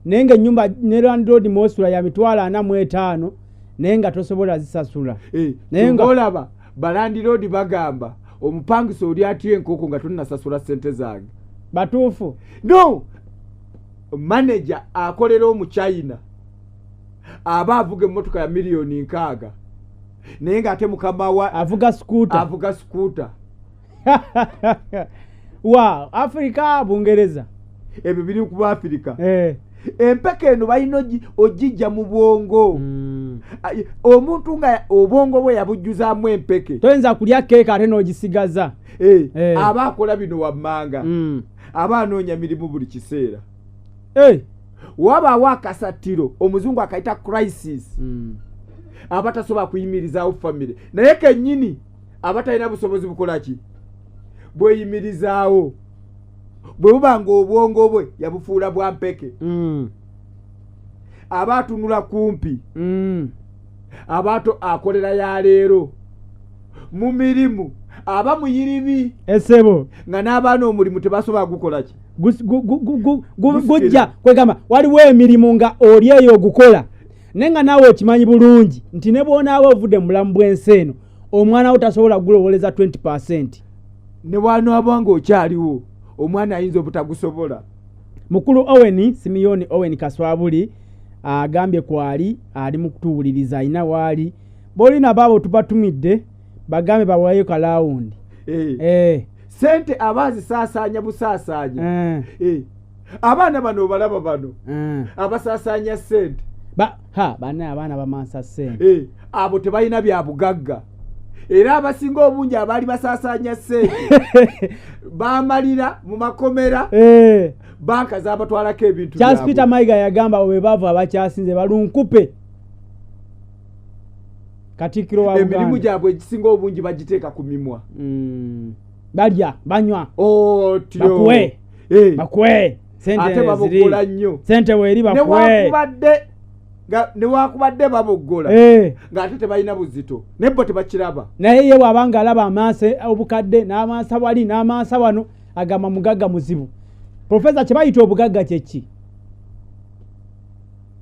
naye nga ennyumba ne Land Road Mosula ya mitwalo 45 naye nga tosobola zisasula. Naye nga olaba ba Land Road bagamba omupangisa oli atya enkoko nga tonnasasula ssente zange. Batuufu? No, manager akolera omu China aba avuga emmotoka ya miliyoni 6 naye ng'ate mukama wa avuga skuuta. Wow, Afrika Bungereza ebyo biri ku Afrika. empeke eno balina ogijja mu bwongo. Omuntu nga obwongo bwe yabujjuzaamu empeke toyinza kulya keeka ate n'ogisigaza. Aba akola bino wammanga. Aba anoonya mirimu buli kiseera. Wabaawo akasatiro omuzungu akayita crisis. Abatasobola kuyimirizaawo famire naye kennyini abatalina busobozi bukola ki bweyimirizaawo bwe buba ng'obwongo bwe yabufuula bwa mpeke. Aba atunula kumpi. Abato akolera ya leero mu mirimu aba muyiribi esebo nga n'abaana omulimu tebasobola gukola ki gujja kwegamba waliwo emirimu nga oli eyo ogukola naye nga naawe okimanyi bulungi nti ne bw'onaaba ovudde mu bulamu bw'ensi eno omwana wo tasobola gulowoleza 20%. Ne bw'anaaba nga okyaliwo omwana ayinza obutagusobola. Mukulu Owen Simiyoni Owen Kaswabuli agambye kwali ali mu kutuwuliriza ayina waali b'olina baabo tubatumidde bagambe bawayo kalawundi. Sente abazisaasaanya busaasaanya. Abaana bano balaba bano abasaasaanya sente abaana bamansa sente abo tebalina bya bugagga era abasinga obungi abaali basaasaanya sente bamalira mu makomera banka z'abatwalako ebintu byabwe. Charles Peter Mayiga yagamba bwe bava abakyasinze balunkupe Katikkiro wa Uganda. Emirimu gyabwe egisinga obungi bagiteeka ku mimwa. Balya banywa bakuwe sente babogola nnyo sente weeri bakuwe ne wakubadde babogola ng'ate tebalina buzito nebbo tebakiraba naye ye bw'abanga alaba amaaso obukadde n'amaaso wali n'amaaso wano agamba mugagga muzibu. Profesa kye bayita obugagga kyeki?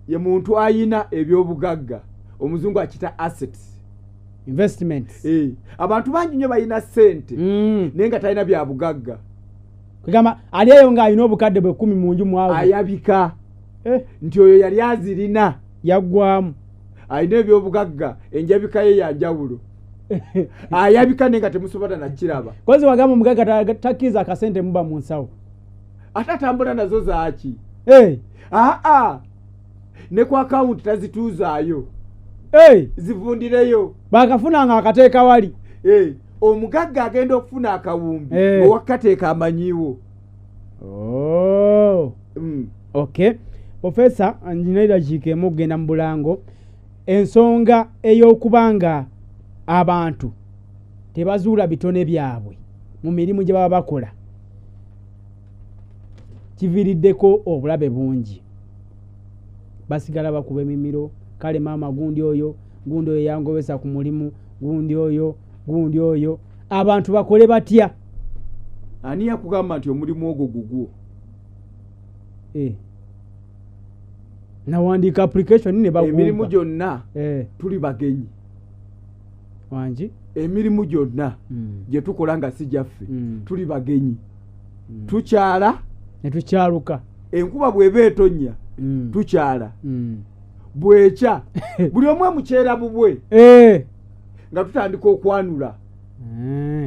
Ye muntu ayina ebyobugagga omuzungu akita assets investments. Abantu bangi nnyo balina ssente naye nga talina bya bugagga. Kugamba ali eyo ng'alina obukadde bwe 10 mu nju mwawe ayabika nti oyo yali azirina yaggwamu. Alina ebyobugagga enjabika ye yanjawulo. Ayabika naye nga temusobola nakiraba. Kozi wagamba omugagga takkiriza akasente muba mu nsawo ate atambula nazo zaaki. Ne ku akawunti tazituuzaayo. Zivundireyo bakafunanga akateeka wali. Omugagga agenda okufuna akawumbi owakateeka amanyiwo. Okay. Profesa njinaira jikemu okugenda mu bulango ensonga ey'okubanga abantu tebazuula bitone byabwe mu mirimu gye baba bakola kiviiriddeko obulabe bungi. Basigala bakuba emimiro kale maama gundi oyo yangobesa ku mulimu gundi oyo abantu bakole batya? Ani yakugamba nti omulimu ogwo gugwo? Nawandiika application ne bagumba. Emirimu gyonna tuli bagenyi wangi. Emirimu gyonna gye tukola nga si gyaffe tuli bagenyi. Tukyala ne tukyaluka. Enkuba bw'eba etonnya tukyala bwekya buli omwe mukyera bubwe nga tutandika okwanula.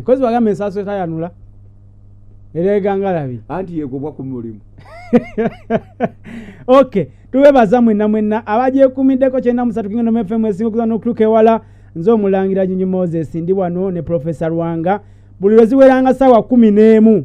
Kozi bagamba ensaaso etayanula era egangalabi anti yegobwa ku mulimu. Okay, tubebaza mwenna abagyekumiddeko 93 Kingdom FM esinga okuza n'okutuuka ewala. Nze omulangira Nyonyi Moses ndi wano ne Profesa Lwanga buli lweziweranga ssaawa 11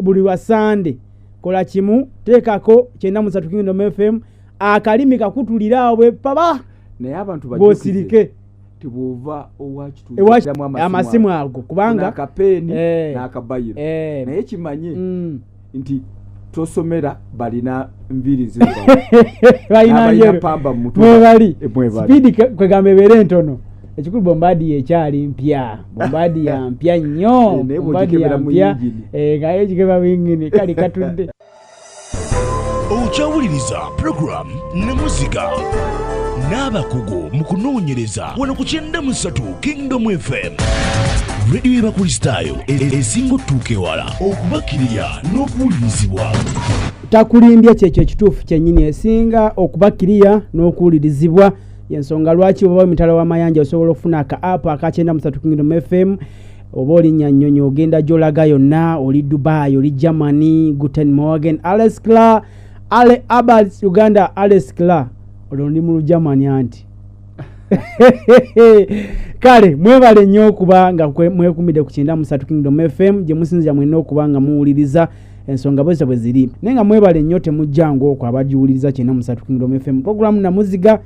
buli lwa Sande. Kola kimu teekako 93 Kingdom FM akalimi kakutulira bwe paba naye abantu bosirike tibuva owakitu amasimu ago kubanga akapeeni n'akabayiro naye kimanye nti tosomera balina mbiri ziba balina pamba mutwe mwebali speed kwegamba ebere ntono ekikulu bombadi ekyali mpya bombadi ya mpya nnyo bombadi ya mpya gaye kigeba wingine kali katudde. Okyawuliriza program Namuziga n'abakugu mu kunoonyereza wano ku 93 Kingdom FM radio y'Abakristaayo esinga otuuka ewala okubakirira n'okuwulirizibwa. Takulimbye kyekyo ekituufu kyennyini esinga okubakirira n'okuwulirizibwa. Yensonga lwaki oba emitala w'amayanja osobola okufuna aka app aka 93 Kingdom FM oba olinnya Nnyonyi ogenda gy'olaga yonna oli Dubai oli Germany Guten Morgen Alaska Ale Abbas Uganda Alex Kla olwo ndi mu Germany anti kale mwebale nnyo okuba nga mwekumidde ku 93 Kingdom FM gye musinzira mwena okuba nga muwuliriza ensonga bwese bwe ziri naye nga mwebale nnyo temujjango okwo abagiwuliriza 93 Kingdom FM Program Namuziga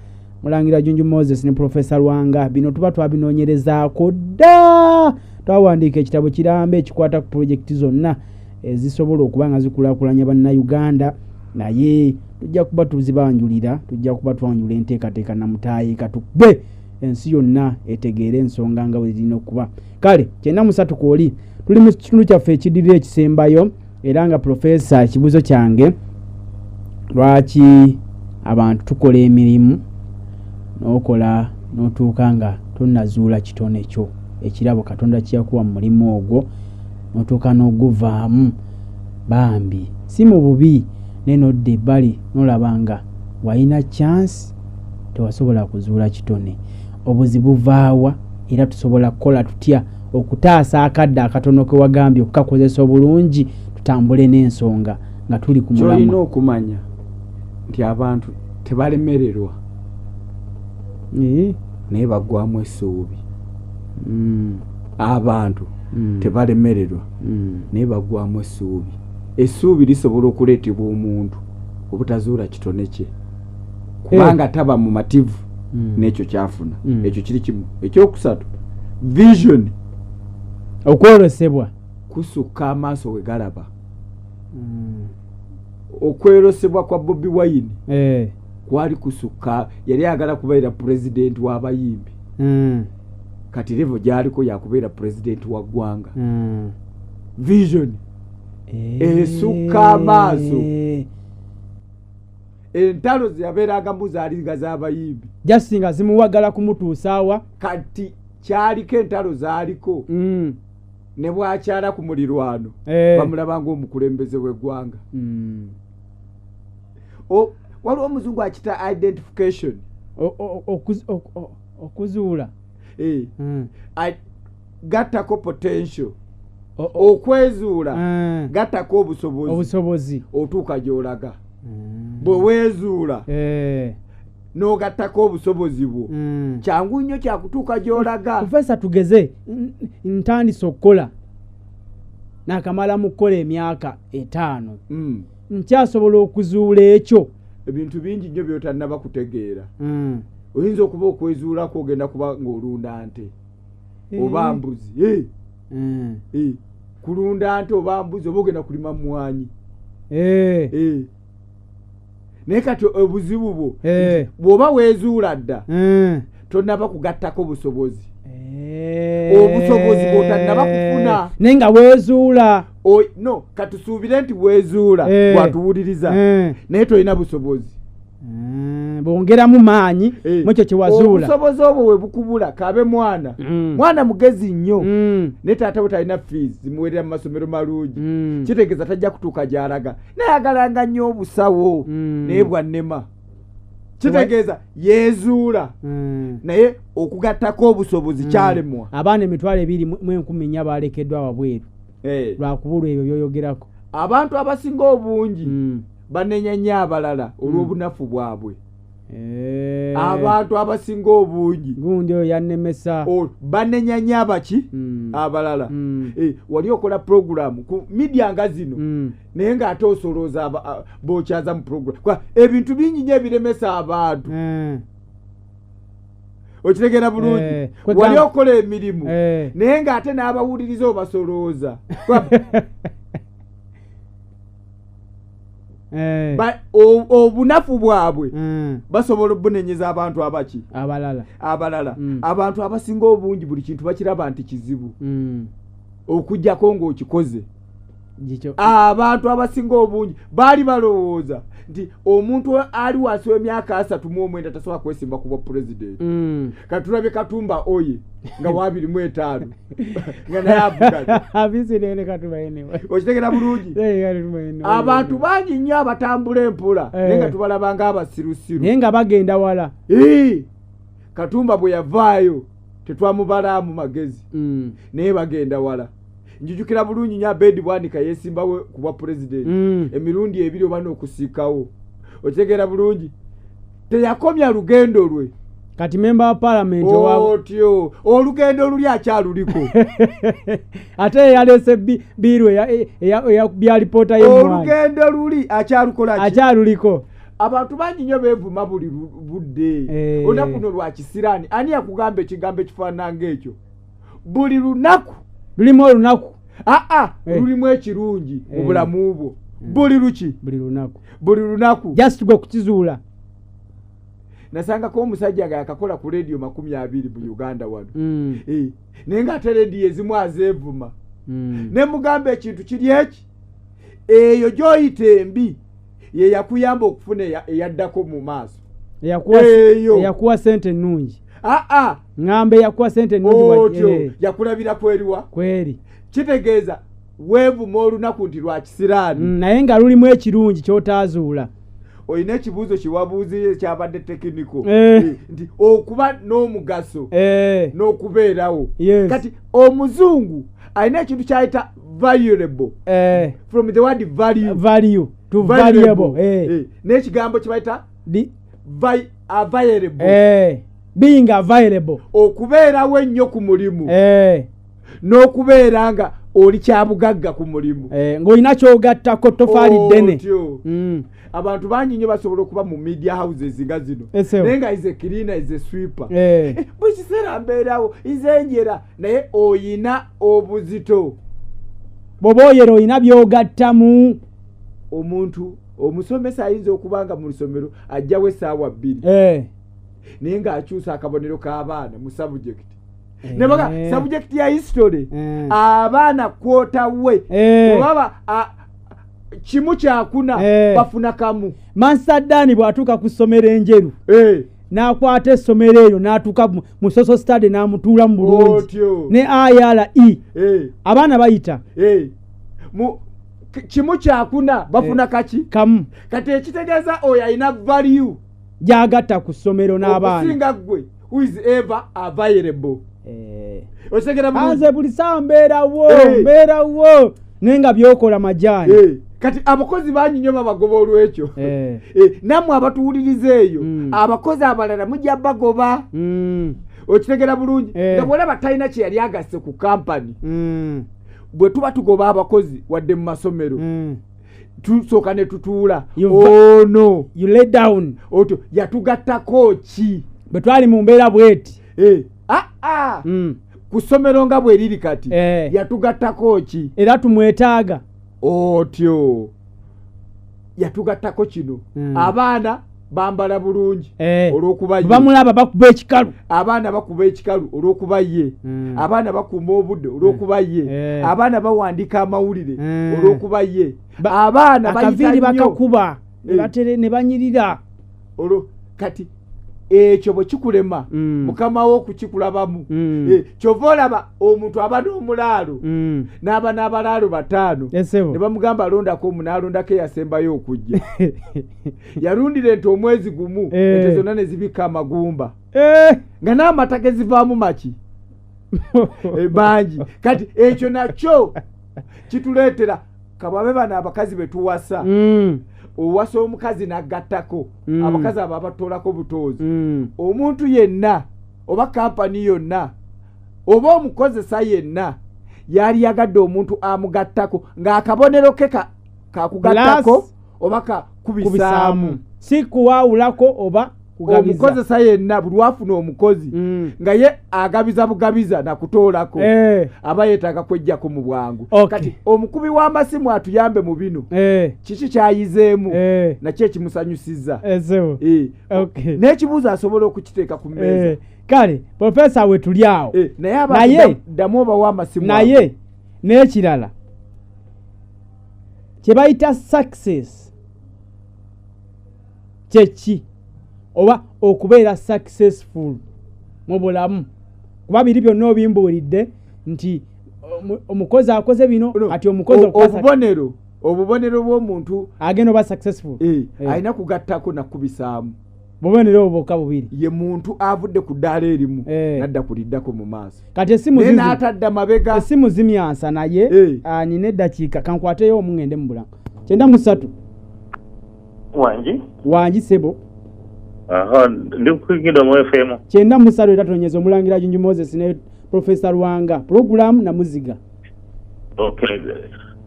Mulangira Junju Moses ne Professor Lwanga bino tuba twabinoonyerezaako dda twawandiika ekitabo kirambe ekikwata ku projekiti zonna ezisobola okuba nga zikulaakulanya bannayuganda naye tujja kuba tuzibanjulira tujja kuba twanjula enteekateeka namutaayi katukube ensi yonna etegeera ensonga nga bwe zirina okuba kale 93 kwoli tuli mu kitundu kyaffe ekiddirira ekisembayo era nga Profesa ekibuzo kyange lwaki abantu tukola emirimu n'okola n'otuuka nga tonnazuula kitone kyo ekirabo Katonda kyakuwa mu mulimu ogwo n'otuuka n'oguvaamu bambi si mu bubi nenodde ebbali n'olabanga walina chance tewasobola kuzuula kitone obuzibu vaawa era tusobola kukola tutya okutaasa akadde akatono ke wagambye okukakozesa obulungi tutambule n'ensonga nga tuli ku mulamu kyolina okumanya nti abantu tebalemererwa naye bagwamu essuubi abantu tebalemererwa naye bagwamu essuubi essuubi lisobola okuleetebwa omuntu obutazuula kitone kye kubanga taba mu mativu n'ekyo kyafuna ekyo kiri kimu ekyokusatu vision okwolosebwa kusukka amaaso we galaba okwerosebwa kwa Bobi Wine kwali kusukka yali agala kubeera president w'abayimbi kati levo gyaliko yakubeera president wa ggwanga vision esukka amaaso entalo ziyabeeranga muzaaliga z'abayimbi jasinga zimuwagala kumutuusaawa kati kyaliko entalo zaaliko ne bwakyala ku mulirwano bamulaba ng'omukulembeze w'eggwanga waliwo omuzungu akita identification okuzuula gattako potential okwezuula gattako obusobozi otuuka gy'olaga bwe weezuula n'ogattako obusobozi bwo kyangu nnyo kyakutuuka gy'olaga. Profesa tugeze ntandise okukola nakamala mu kukola emyaka 5 nkyasobola okuzuula ekyo ebintu bingi nnyo by'otannaba kutegeera oyinza okuba okwezuulako ogenda kuba ng'olunda nte oba mbuzi kulunda nte oba mbuzi oba ogenda kulima mwanyi naye kati obuzibu bwo bw'oba weezuula dda tonnaba kugattako obusobozi bw'otannaba kufuna naye nga weezuula no katusuubire nti weezuula bwatuwuliriza naye tolina busobozi bongeramu maanyi mwekyo kyewazuula obusobozi obwo we bukubula kabe mwana mugezi nnyo naye taata we talina fees zimuwerera mu masomero malungi kitegeeza tajja kutuuka gy'alaga nayagalanga nnyo obusawo naye bwannema kitegeeza yeezuula naye okugattako obusobozi kyalemwa. Abaana 2,214 balekeddwa wabweru lwakubulwa ebyo byoyogerako. Abantu abasinga obungi banenya nnyo abalala olw'obunafu bwabwe. Abantu abasinga obungi gundi oyo yannemesa banenya nnyo abaki abalala. Wali okola program ku media nga zino naye ng'ate osolooza bokyaza mu program ebintu bingi nnyo ebiremesa abantu. Okitegeera bulungi wali okola emirimu naye ng'ate n'abawuliriza obasolooza. Obunafu bwabwe basobola obunenyeza abantu abaki abalala. Abantu abasinga obungi buli kintu bakiraba nti kizibu okujjako ng'okikoze. Abantu abasinga obungi baali balowooza nti omuntu ali wansi w'emyaka 39 tasobola kwesimba kuba president. Katulabye Katumba oye nga 25 nga naye avuga abizirene Katumba enewe. Okitegeera bulungi abantu bangi nnyo abatambula empola naye nga tubalabanga abasirusiru naye nga bagenda wala. Katumba bwe yavaayo tetwamubalamu magezi naye bagenda wala. Njijukira bulungi nya Bedi Bwanika yesimbawe kuba president emirundi 2 oba n'okusiikawo otegera bulungi teyakomya lugendo lwe kati member wa parliament otyo olugendo luli akyaluliko ate yalese biru ya byalipota y'omwana olugendo luli akyalukola akyaluliko abantu bangi nnyo beevuma buli budde olunaku no lwa kisiraani ani yakugamba ekigambo ekifaanana ng'ekyo buli lunaku lulimu olunaku lulimu ekirungi mu bulamu bwo buli lunaku just gwe kukizuula nasangako omusajja nga yakakola ku rediyo 20 mu Uganda wano naye ng'ate rediyo ezimu azeevuma ne mugamba ekintu kiri eki eyo gy'oyita embi ye yakuyamba okufuna eyaddako mu maaso eyakuwa sente nnungi ng'ambe yakuwa sente nnungi yakulabira kweriwa kweri kitegeeza weevuma olunaku nti lwa kisiraani naye nga lulimu ekirungi ky'otaazuula olina ekibuuzo kyewabuuziyo ekyabadde tekiniko nti okuba n'omugaso n'okubeerawo kati omuzungu alina ekintu kyayita valuable from the word value to valuable n'ekigambo kyebayita available being available okubeerawo ennyo ku mulimu n'okubeera nga oli kyabugagga ku mulimu ng'olina kyogattako tofaali ddene abantu bangi nnyo basobola okuba mu media houses nga zino naye nga ize cleaner ize sweeper buli kiseera mbeerawo ize njera naye oyina obuzito bw'oba oyera oyina byogattamu omuntu omusomesa ayinza okuba nga mu lusomero ajjawo essaawa 2 naye ng'akyusa akabonero k'abaana mu subject nebaga subject ya history abaana kwotawe obaba kimu kyakuna bafuna kamu Mansadani bwatuuka ku ssomero enjeru n'akwata essomero eyo n'atuuka mu social study n'amutuula mu bulungi ne IRE abaana bayita kimu kyakuna bafuna kaki kamu kati ekitegeeza oyo alina value gyagatta ku ssomero n'abaana okusinga gwe who is ever available anze buli saa mbeerawo nenga byokola majaani kati abakozi bangi nnyo babagoba olw'ekyo nammwe abatuwuliriza eyo abakozi abalala mujja bagoba okitegera bulungi nga bwolaba talina kye yali agasse ku kampani bwe tuba tugoba abakozi wadde mu masomero tusooka ne tutuula ono you lay down otyo yatugattako ki bwe twali mu mbeera bweti ku ssomero nga bwe liri kati yatugattako ki era tumwetaaga otyo yatugattako kino abaana bambala bulungi olw'okuba ye bamulaba bakuba ekikalu abaana bakuba ekikalu olw'okuba ye abaana bakuuma obudde olw'okuba ye abaana bawandiika amawulire olw'okuba ye abaana akaviiri bakakuba ne banyirira olwo kati ekyo bwe kikulema mukama wo okukikulabamu kyova olaba omuntu aba n'omulaalo n'aba n'abalaalo 5 ne bamugamba alondako n'alondako eyasembayo okujja yalundira ente omwezi gumu ente zonna ne zibika amagumba nga n'amata ge zivaamu maki bangi kati ekyo nakyo kituleetera kabwabe bano abakazi be tuwasa owasa omukazi n'agattako abakazi abo abatoolako butoozi omuntu yenna oba kampani yonna oba omukozesa yenna yali yagadde omuntu amugattako ng'akabonero ke kakugattako oba kakubisaamu si kuwaawulako oba omukozesa yenna buli wafuna omukozi nga ye agabiza bugabiza nakutoolako aba yeetaaga kwejjako mu bwangu kati omukubi w'amasimu atuyambe mu bino kiki kyayizeemu nakyo ekimusanyusizza n'ekibuuzo asobola okukiteeka ku mmeeza kale profesa we tuli awo naye ddamu obawo amasimu naye n'ekirala kye bayita success kyeki oba okubeera successful mu bulamu kuba biri byonna obimbuulidde nti omukozi akoze bino ati omukozi obubonero bw'omuntu agenda oba successful alina kugattako nakubisaamu bubonero obuboka bubiri ye muntu avudde ku ddaala erimu nadda kuliddako mu maaso kati n'atadda mabega essimu zimyansa naye nina eddakiika kankwateyo omungende mu bulamu 93 Wangi sebo. Aha, ndi kukido mu FM. Kyenda musalo etatonyeza omulangira Junju Moses ne Professor Lwanga. Program Namuziga. Okay.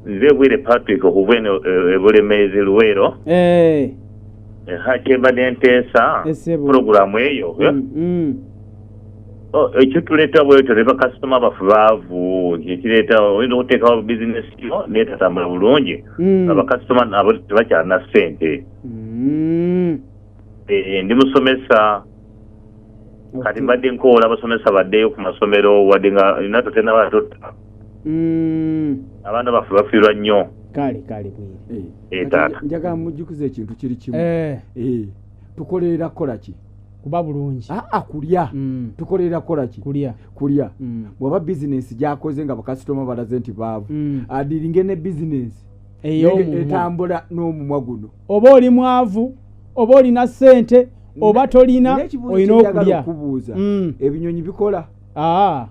Nze bwire Patrick okuveno ebulemezi Luwero. Hakeba ntesa program eyo. Ekyo tuleeta bwetyo leba customer bafubavu ekireta oyinza okuteekawo business yo netatambula bulungi aba customer nabo tebakyalina ssente ndi musomesa kati mbadde nkoola abasomesa baddeyo ku masomero wadde nga inato tena batota abaana bafe bafiirwa nnyo kale taata njagala mujjukiza ekintu kiri kimu tukolerera kukola ki kuba bulungi kulya tukolerera kukola ki kulya bw'oba bizinesi gyakoze nga bakasitoma balaze nti baavu adiringe ne bizinesi etambula n'omumwa guno oba oli mwavu oba olina ssente oba tolina olina okulya okubuuza ebinyonyi bikola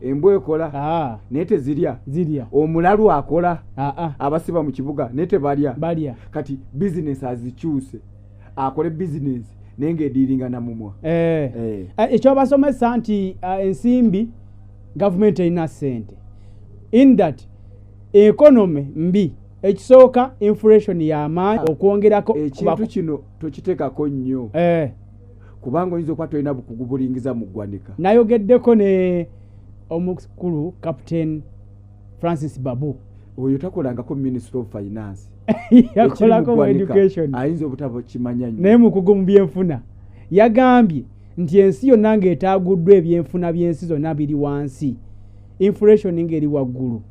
embwa ekola naye tezirya omulalu akola abasiba mu kibuga naye tebalya kati bizinesi azikyuse akole bizinesi nenge ediringa na mumwa ekyo basomesa nti ensimbi government erina ssente in that economy mbi ekisooka inflation y'amaanyi okwongerako ekintu kino tokiteekako nnyo kubanga oyinza okuba tolina bukugu bulingiza mu ggwanika nayogeddeko ne omukulu Captain Francis Babu oyo takolangako Ministry of Finance yakolako mu education ayinza obutabo kimanya nnyo naye mukugu mu byenfuna yagambye nti ensi yonna ng'etaaguddwa ebyenfuna by'ensi zonna biri wansi inflation ng'eri waggulu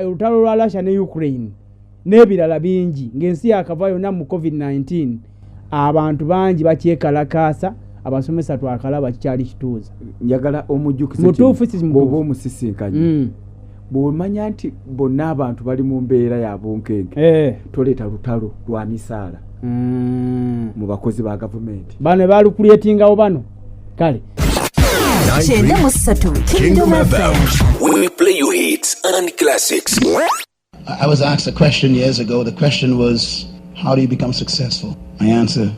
olutalo lwa Russia ne Ukraine n'ebirala bingi ng'ensi yakava yonna mu COVID-19 abantu bangi bakyekalakaasa abasomesa twakalaba kikyali kituuza njagala omujjukize bw'oba omusisinkanye bw'omanya nti bonna abantu bali mu mbeera ya bunkenke toleeta lutalo lwa misaala mu bakozi ba gavumenti bano balukulyetingawo bano kale Kingdom FM. We play you hits and classics. I was asked a question years ago. The question was, how do you become successful? My answer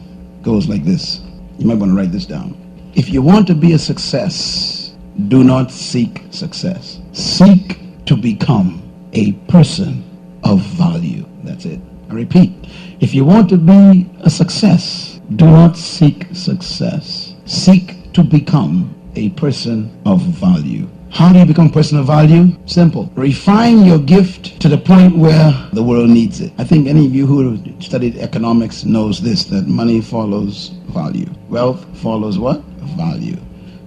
goes like this. You might want to write this down. If you want to be a success, do not seek success. Seek to become a person of value. That's it. I repeat. If you want to be a success, do not seek success. Seek to become a person of value. How do you become a person of value? Simple. Refine your gift to the point where the world needs it. I think any of you who studied economics knows this, that money follows value. Wealth follows what? Value.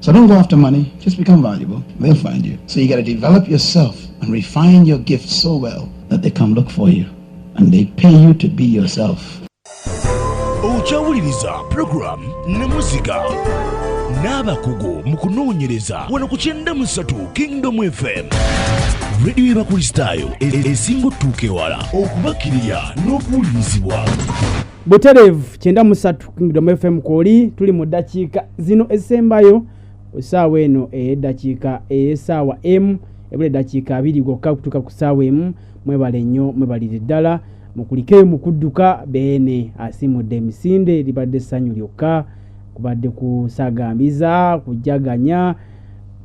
So don't go after money. Just become valuable. They'll find you. So you got to develop yourself and refine your gift so well that they come look for you. And they pay you to be yourself. Ochawuliriza program Namuziga n'abakugu mu kunoonyereza wano ku 93 Kingdom FM radio y'abakristaayo esinga otuuka ewala okubakirira n'okuwulirizibwa. Buterevu 93 Kingdom FM kwoli tuli mu ddakiika zino ezisembayo essaawa eno eddakiika essaawa M ebule eddakiika 2 gokka kutuuka ku ssaawa M. Mwebale nnyo mwebalire ddala mukulike mu kudduka beene asimudde emisinde libadde ssanyu lyokka kubadde kusagambiza kujaganya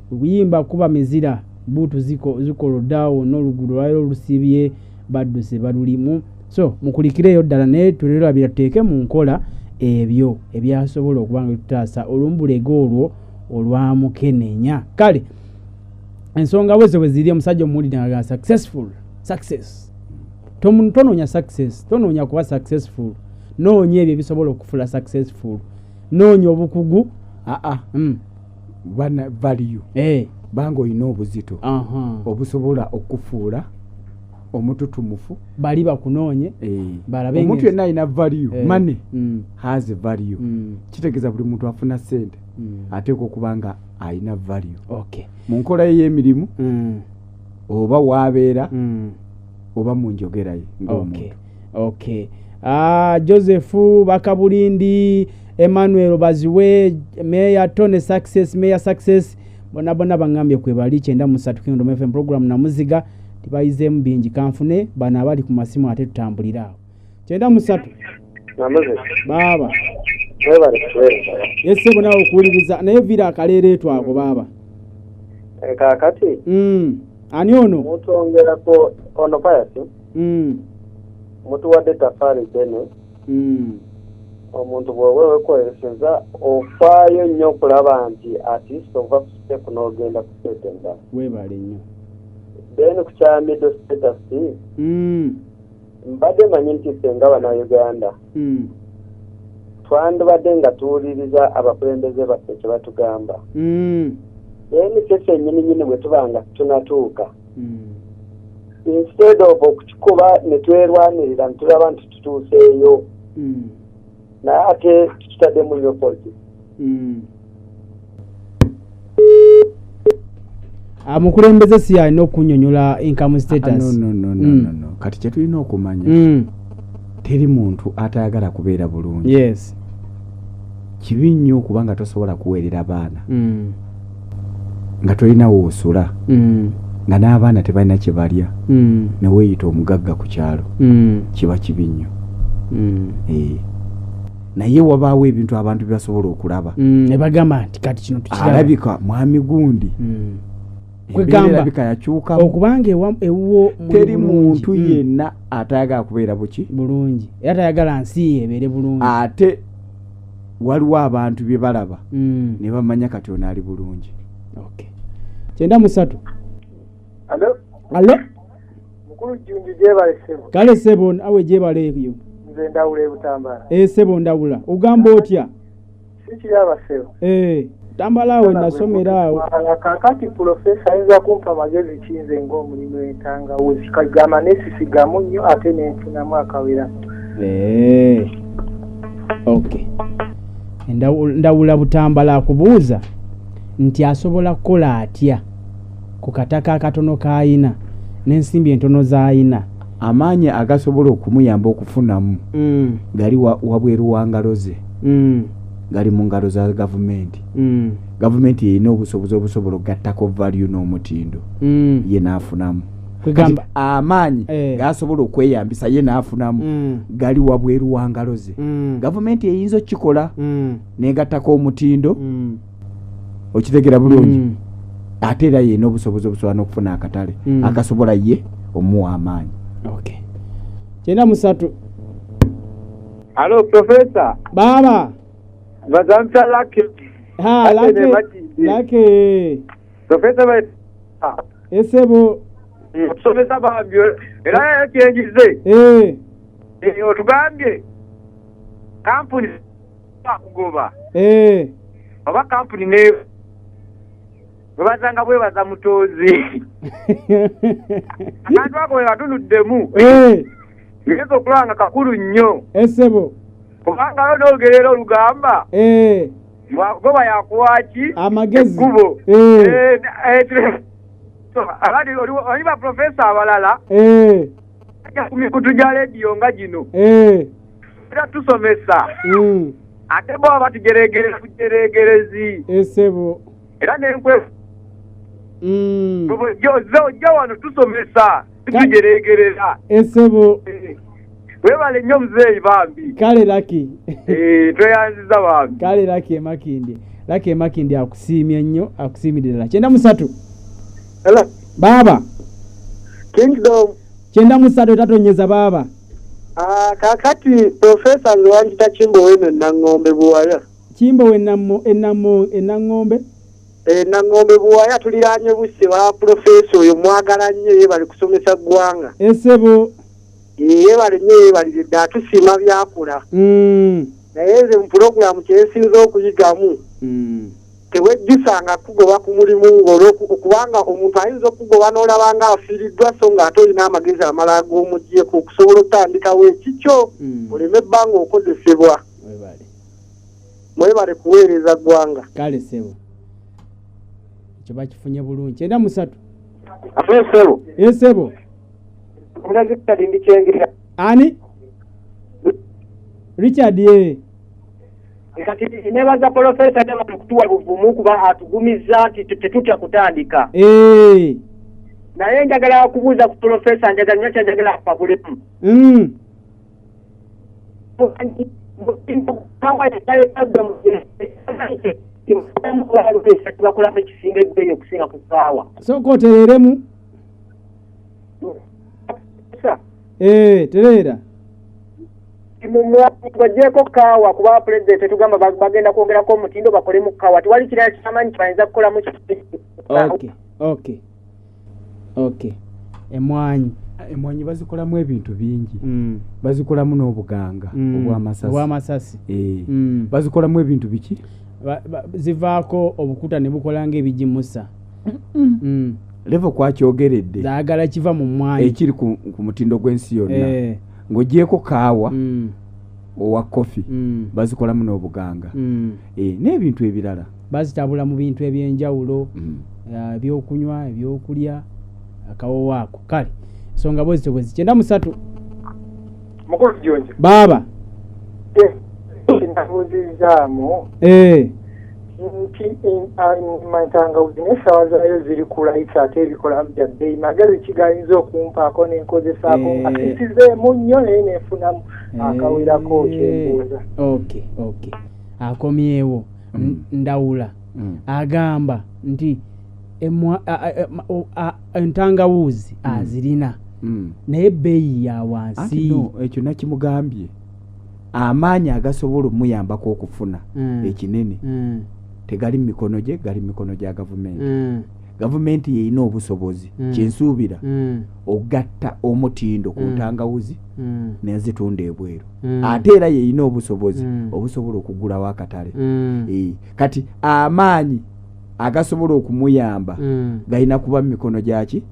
kuyimba kuba mizira butu zikoloddawo n'oluguudo lwaliro lusibye badduse balulimu so mukulikireyo ddala ne tulera birateeke mu nkola ebyo ebyasobola okubanga tutaasa olumbulege olwo olwamukenenya kale ensonga bwe ziri omusajja omuwulire nga success tononya success tononya kuba successful noonya ebyo bisobola okufula successful noonya obukugu bana value banga oyina obuzito obusobola okufuula omututumufu bali bakunoonye balabe omuntu yenna alina value money has a value kitegeeza buli muntu afuna ssente ateeka okuba nga alina value mu nkola ye y'emirimu oba waabeera oba mu njogera ye ng'omuntu. Joseph Bakabulindi, Emmanuel Baziwe, Mayor Tony Success, Mayor Success, bona bangambye kwebali 93 Kingdom FM program Namuziga tibayizeemu bingi kanfune bana abali ku masimu ate tutambulira awo 93 Namuziga. Baba. Webale kweli. Ese bona okuwuliriza naye vira akaleereetu ako baba. Kakati. Ani ono? Omuntu ongerako ono payasi. Omuntu wadde tafari bene. Omuntu bw'oba wekoreseza ofaayo nnyo okulaba nti artist ova ku step n'ogenda ku step endala. Weebale nnyo. Then ku kya middle status mbadde manyi nti senga Bannayuganda twandibadde nga tuwuliriza abakulembeze baffe kye batugamba. Then kyeffe nnyini bwe tuba nga tunatuuka instead of okukikuba ne twerwanirira ne tulaba nti tutuuseeyo naye ate tukitaddemu nnyo politics. Amukulembeze si alina okunyonyola income status. No. Kati kye tulina okumanya teri muntu atayagala kubeera bulungi. Yes. Kibi nnyo kubanga tosobola kuweerera abaana nga tolinawo osula nga n'abaana tebalina kye balya ne weeyita omugagga ku kyalo kiba kibi nnyo. Naye wabaawo ebintu abantu byasobola okulaba ne bagamba nti kati kino tukiraba alabika mwami gundi kwegamba yakyuka okubanga ewuwo teri muntu yenna atayagala kubeera buki bulungi era tayagala nsi ebeere bulungi ate waliwo abantu bye balaba ne bamanya kati ono ali bulungi. Okay. 93. Allo Mukulu Junju gyebale Sebo. Kale Sebo awe gyebale ekyo. Nze ndawula ebutambala. Sebo ndawula ogamba otya? Sikiraba Sebo. Tambala awe nasomera awo. Kakati Profesa ayinza kumpa amagezi kinze ng'omulimu entangawuzi kagamba nesisigamu nnyo ate nenfunamu akawera. Okay. Ndawula butambala akubuuza nti asobola kukola atya ku kataka akatono k'ayina n'ensimbi entono z'ayina amaanyi agasobola okumuyamba okufunamu gali wabweru wa ngalo ze gali mu ngalo za gavumenti. Gavumenti erina obusobozi obusobola okugattako value n'omutindo ye n'afunamu. Kwegamba amaanyi gasobola okweyambisa ye n'afunamu gali wabweru wa ngalo ze. Gavumenti eyinza okukikola n'egattako omutindo okitegera bulungi ate era ye n'obusobozi obusobola n'okufuna akatale akasobola ye omuwa amaanyi. Okay. 93. Hello Professor. Baba. Bazamta laki. Laki. Professor Sebo. Professor babyo era yakengize. Otugambye kampuni akugoba. Oba kampuni ne bazanga bwe baza mutozi. Abantu ako batunuddemu. Ngezo kulanga kakulu nnyo. Sebo. Kubanga n'ogerera olugamba. Wagoba yakuwaki amagezi kubo. Abali oliba Professor abalala. Kumikutu gya radio nga gino. Era tusomesa. Ate bo batugeregereza kugeregerezi. Sebo. Era n'enkwe jo wano tusomesa tugeregereza. Sebo. Webale nnyo muzeeyi bambi. Kale Laki. Tweyanziza bambi. Kale Laki Emakindi. Laki Emakindi akusiimye nnyo akusiimiririra. 93. Hello. Baba. Kingdom. 93 tatonyeza baba. Kakati Professor Lwanga Chimbo weno nangombe buwaya. Chimbo enangombe. Nangombe buwaya tuliranye busi wa Professor oyo mwagala nnyo bali kusomesa gwanga. Sebo. Bali nnyo bali datusima byakula. Naye nze mu program kyesinza okuyigamu. Tewejjusanga kugoba ku mulimu okubanga omuntu ayinza okugoba n'olabanga afiiriddwa so nga ate olina amagezi amala ag'omugyeko okusobola okutandikawo ekikyo oleme ebbanga okozesebwa. Mwebale kuweereza ggwanga. Kale Sebo. Ekyo bakifunye bulungi. 93. Afe Sebo. Sebo. Richard ndikyengera. Ani? Richard ye. Kati nebaza Professor ndaba kutuwa buvumu kuba atugumiza nti tetutya kutandika. Naye njagala kubuuza ku Professor njagala kupabulemu. sooka otereremu terera bagyeko kaawa kuba pulezidenti tugamba bagenda kwongerako omutindo bakolemu kaawa tiwali kirala kitamanyi bayinza kukolamu okay emwanyi bazikolamu ebintu bingi bazikolamu n'obuganga obw'amasasi bazikolamu ebintu biki zivaako obukuta ne bukola ng'ebigimusa levo kwakyogeredde zaagala kiva mu mwanyi ekiri ku mutindo gw'ensi yonna ng'ogyeko kaawa owa kofi bazikolamu n'obuganga n'ebintu ebirala bazitabula mu bintu eby'enjawulo ebyokunywa ebyokulya akawowaako kale ensonga bwezityo bwezikyenda 3 mukulu jonje baaba ndabuzizaamu nti mantangawuzi n'essaawa zaayo ziri kulayita ate ebikolamu bya bbeeyi magezi kigalinza okumpaako n'enkozesaako asisizeemu nnyo naye neefunamu akawerako kyembuuza okay akomyewo ndawula agamba nti entangawuzi azirina naye bbeeyi ya wansi ekyo nakimugambye amaanyi agasobola omuyambako okufuna ekinene tegali mu mikono gye gali mu mikono gya gavumenti yeyina obusobozi kyensuubira ogatta omutindo ku ntangawuzi nezitunda ebweru ate era yeyina obusobozi obusobola okugulawo akatale kati amaanyi agasobola okumuyamba galina kuba mu mikono gyaki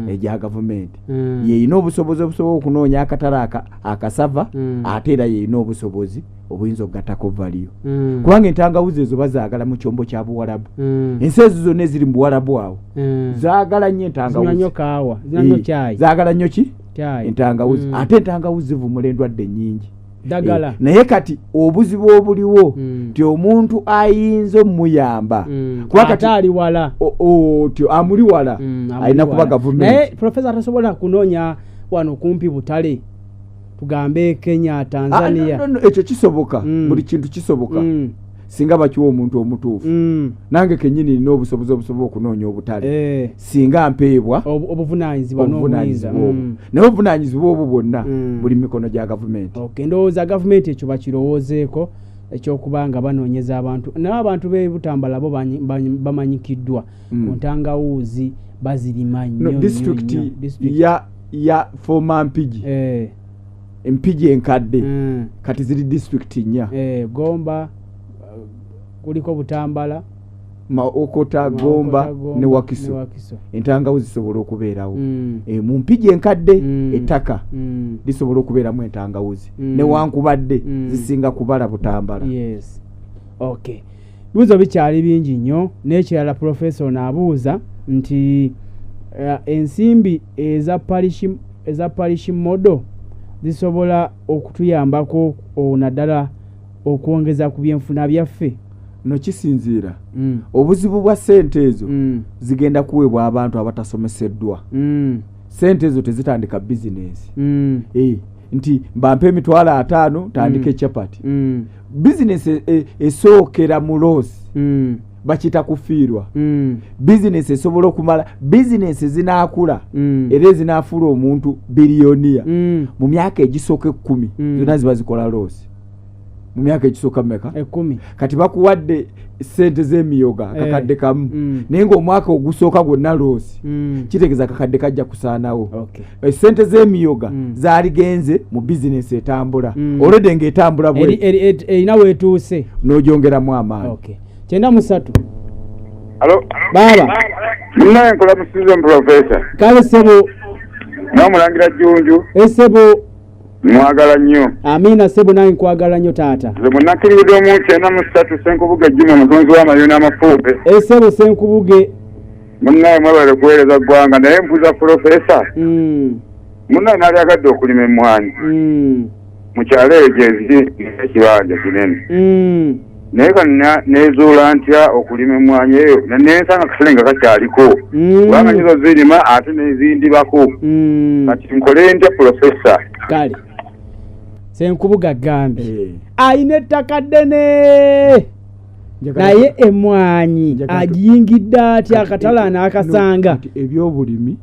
egya gavumenti yeyina obusobozi obusobola okunoonya akatale akasava ate era yeyina obusobozi obuyinza okugattako valiyo kubanga entangawuzi ezo bazaagala mu kyombo kya buwalabu ensi ezo zonna eziri mu buwalabu awo zaagala nnyo entangawuzi zaagala nnyo ki entangawuzi ate entangawuzi zivumula endwadde nnyingi dagala naye kati obuzibu obuliwo ti omuntu ayinza omuyamba kuba kati ali wala ti amuli wala alina kuba gavumenti naye profesa tasobola kunoonya wano kumpi butale tugambe Kenya Tanzania ekyo kisoboka buli kintu kisoboka singa bakiwa omuntu omutuufu nange kenyini nina obusobozi obusobola okunoonya obutale singa mpeebwa obuvunanyizibwa n'obuyinza naye obuvunanyizibwa obwo bwonna buli mu mikono gya gavumenti ndowooza gavumenti ekyo bakirowoozeeko ekyokuba nga banoonyeza abantu naye abantu b'ebutambala bo bamanyikiddwa ku ntangawuuzi bazirima nnyo disitulikiti ya Foma Mpigi empigi enkadde kati ziri disitulikiti nnya Gomba kuliko Butambala Okota Gomba ne Wakiso entangawuzi zisobola okubeerawo mu mpigi enkadde ettaka lisobola okubeeramu entangawuzi newankubadde zisinga kubala Butambala bibuuzo bikyali bingi nnyo n'ekirala profesa onaabuuza nti ensimbi eza parish model zisobola okutuyambako naddala okwongeza ku byenfuna byaffe no kisinziira obuzibu bwa ssente ezo zigenda kuweebwa abantu abatasomeseddwa ssente ezo tezitandika bizinesi nti mbampe emitwalo 5 tandika ekyapati bizinesi esookera mu loosi bakita kufiirwa bizinesi esobola okumala bizinesi zinaakula era ezinaafuula omuntu biliyoniya mu myaka egisooka 10 zonna ziba zikola loosi mu myaka egisooka mmeka 10 kati bakuwadde ssente z'emiyoga akakadde kamu naye ng'omwaka ogusooka gwonna loosi kitegeeza akakadde kajja kusaanawo ssente z'emiyoga zaali genze mu bizinesi etambula olwedde ng'etambula erina weetuuse n'ogyongeramu amaanyi 93 Alo baba nina nkola musizo professor kale sebo namulangira Junju sebo mwagala nnyo amina sebo nange nkwagala nnyo taata ze munakiridde omuntu ena mu 3 Senkubuge Juma mutonzi w'amayuna amafuupe sebo Senkubuge munnaye mwebale kuweereza ggwanga naye mbuuza professor munnaye naali agadde okulima emmwanyi mu kyalo ekyo eziri ekibanja kinene naye kanina nezuula ntya okulima emmwanyi eyo nensanga akasale nga kakyaliko kubanga nyizo zirima ate nezindibako kati nkole ntya professor kale Senkubuga gambi ayina ettaka ddene naye emmwanyi agiyingidde atya akatala n'akasanga ebyobulimi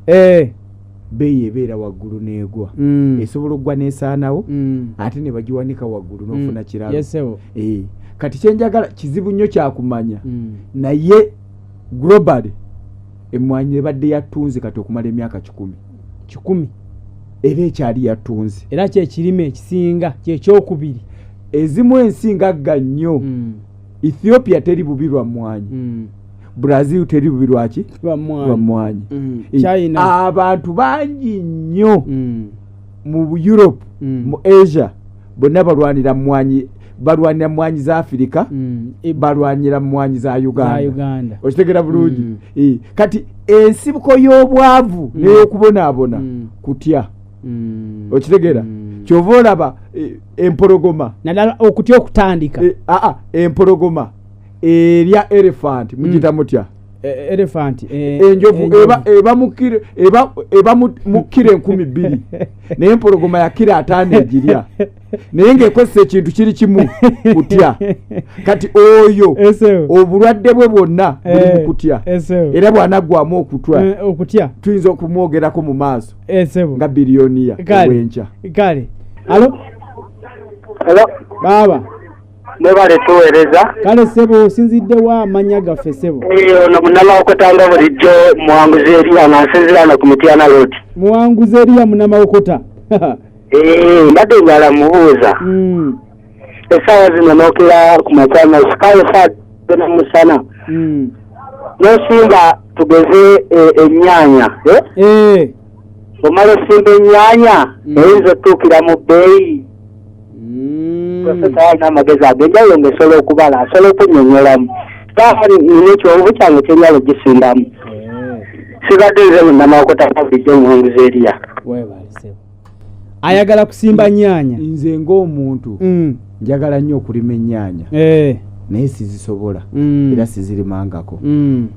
beeyi ebeera waggulu n'egwa esobola okugwa n'esaanawo ate ne bagiwanika waggulu n'ofuna kiralo kati kyenjagala kizibu nnyo kyakumanya naye globally emmwanyi ebadde yattunze kati okumala emyaka 10 era ekyali yattunze era kyekirime ekisinga kyekyokubiri ezimu ensinga ga nnyo Ethiopia teri bubi lwa mmwanyi Brazil teri bubi lwaki lwa mmwanyi abantu bangi nnyo mu Europe mu Asia bonna balwanira mmwanyi za Afrika balwanira mmwanyi za Uganda okitegera bulungi kati ensibuko y'obwavu n'ey'okubonaabona kutya okitegera kyova olaba empologoma naddala okutya okutandika empologoma erya elephant mugita mutya elephant enjovu eba mukira 200 naye empologoma ya kira 5 egirya naye ng'ekozesa ekintu kiri kimu kutya kati oyo obulwadde bwe bwonna buli mu kutya era bw'anaggwamu okutya tuyinza okumwogerako mu maaso nga biliyoniya obwenkya kale alo baba nebale tuweereza kale sebo osinziddewa amanya gaffe sebo ono munamawokota bulijjo muwanguzi eriya nansinzirana ku Mityana Road muwanguzi eriya munamawokota mbadde njala mubuuza essaawa zino nookera ku makyama sikayo saagena musana nosimba tugeze ennyaanya omala osimba ennyaanya eyinza otuukira mu bbeeyi profesa alina amagezi ag'enjawulo ng'esobola okubala asobola okunnyonnyolamu nina ekyovu kyange kyenjala ogisimbamu sibadde nze munnamawokota bulijjo muwanguzi eriya ayagala kusimba nnyaanya nze ng'omuntu njagala nnyo okulima ennyaanya naye sizisobola era sizirimangako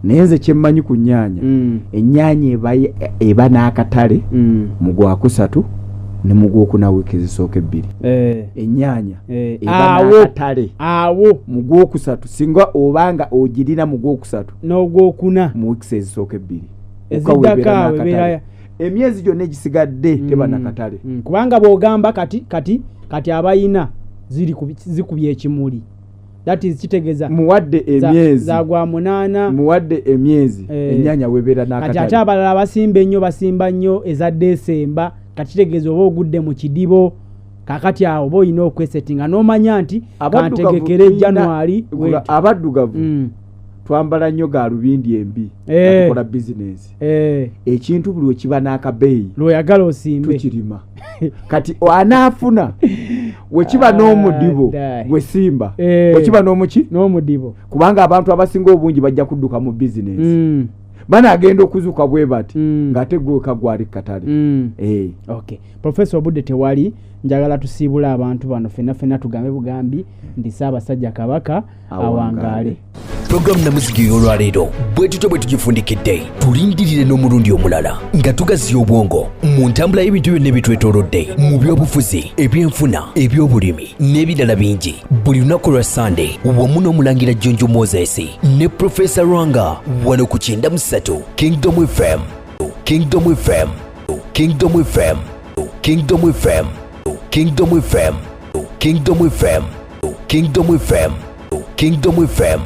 naye nze kyemmanyi ku nnyaanya ennyaanya eba n'akatale mu gwakusatu ne mu gwokuna wiiki zisooka 2 ennyaanya eba n'akatale awo mu gwokusatu singa obanga ogirina mu gwokusatu n'ogwokuna mu wiiki ezisooka 2 eziddako emyezi gyonna egisigadde teba nakatale kubanga bw'ogamba kati abayina zikubye ekimuli that is kitegeeza muwadde emyezi zagwa 8 muwadde emyezi ennyaanya webeera n'akatale kati ate abalala basimba nnyo eza Desemba kati kitegeeza oba ogudde mu kidibo kakati awo oba olina okwesettinga n'omanya nti kantegekere January abaddugavu twambala nnyo galubindi embi tukola bizinesi ekintu buli wekiba n'akabeeyi lw'oyagala osimbe tukirima kati anaafuna wekiba n'omudibo wesimba wekiba n'omudibo kubanga abantu abasinga obungi bajja kudduka mu bizinesi banagenda okuzuka bwe bati ng'ate gweka gwali katale okay professor obudde tewali njagala tusiibula abantu bano fenna tugambe bugambi ndi Ssaabasajja Kabaka awangaale Program Namuziga y'olwaleero bwe tugifundikidde tulindirire n'omulundi omulala nga tugaziya obwongo mu ntambula y'ebintu byonna ebitwetoolodde mu by'obufuzi ebyenfuna eby'obulimi n'ebirala bingi buli lunaku lwa Sunday wamu n'omulangira Jjonjo Moses ne Professor Lwanga wano ku 93 Kingdom FM Kingdom FM Kingdom FM Kingdom FM Kingdom FM Kingdom FM Kingdom FM Kingdom FM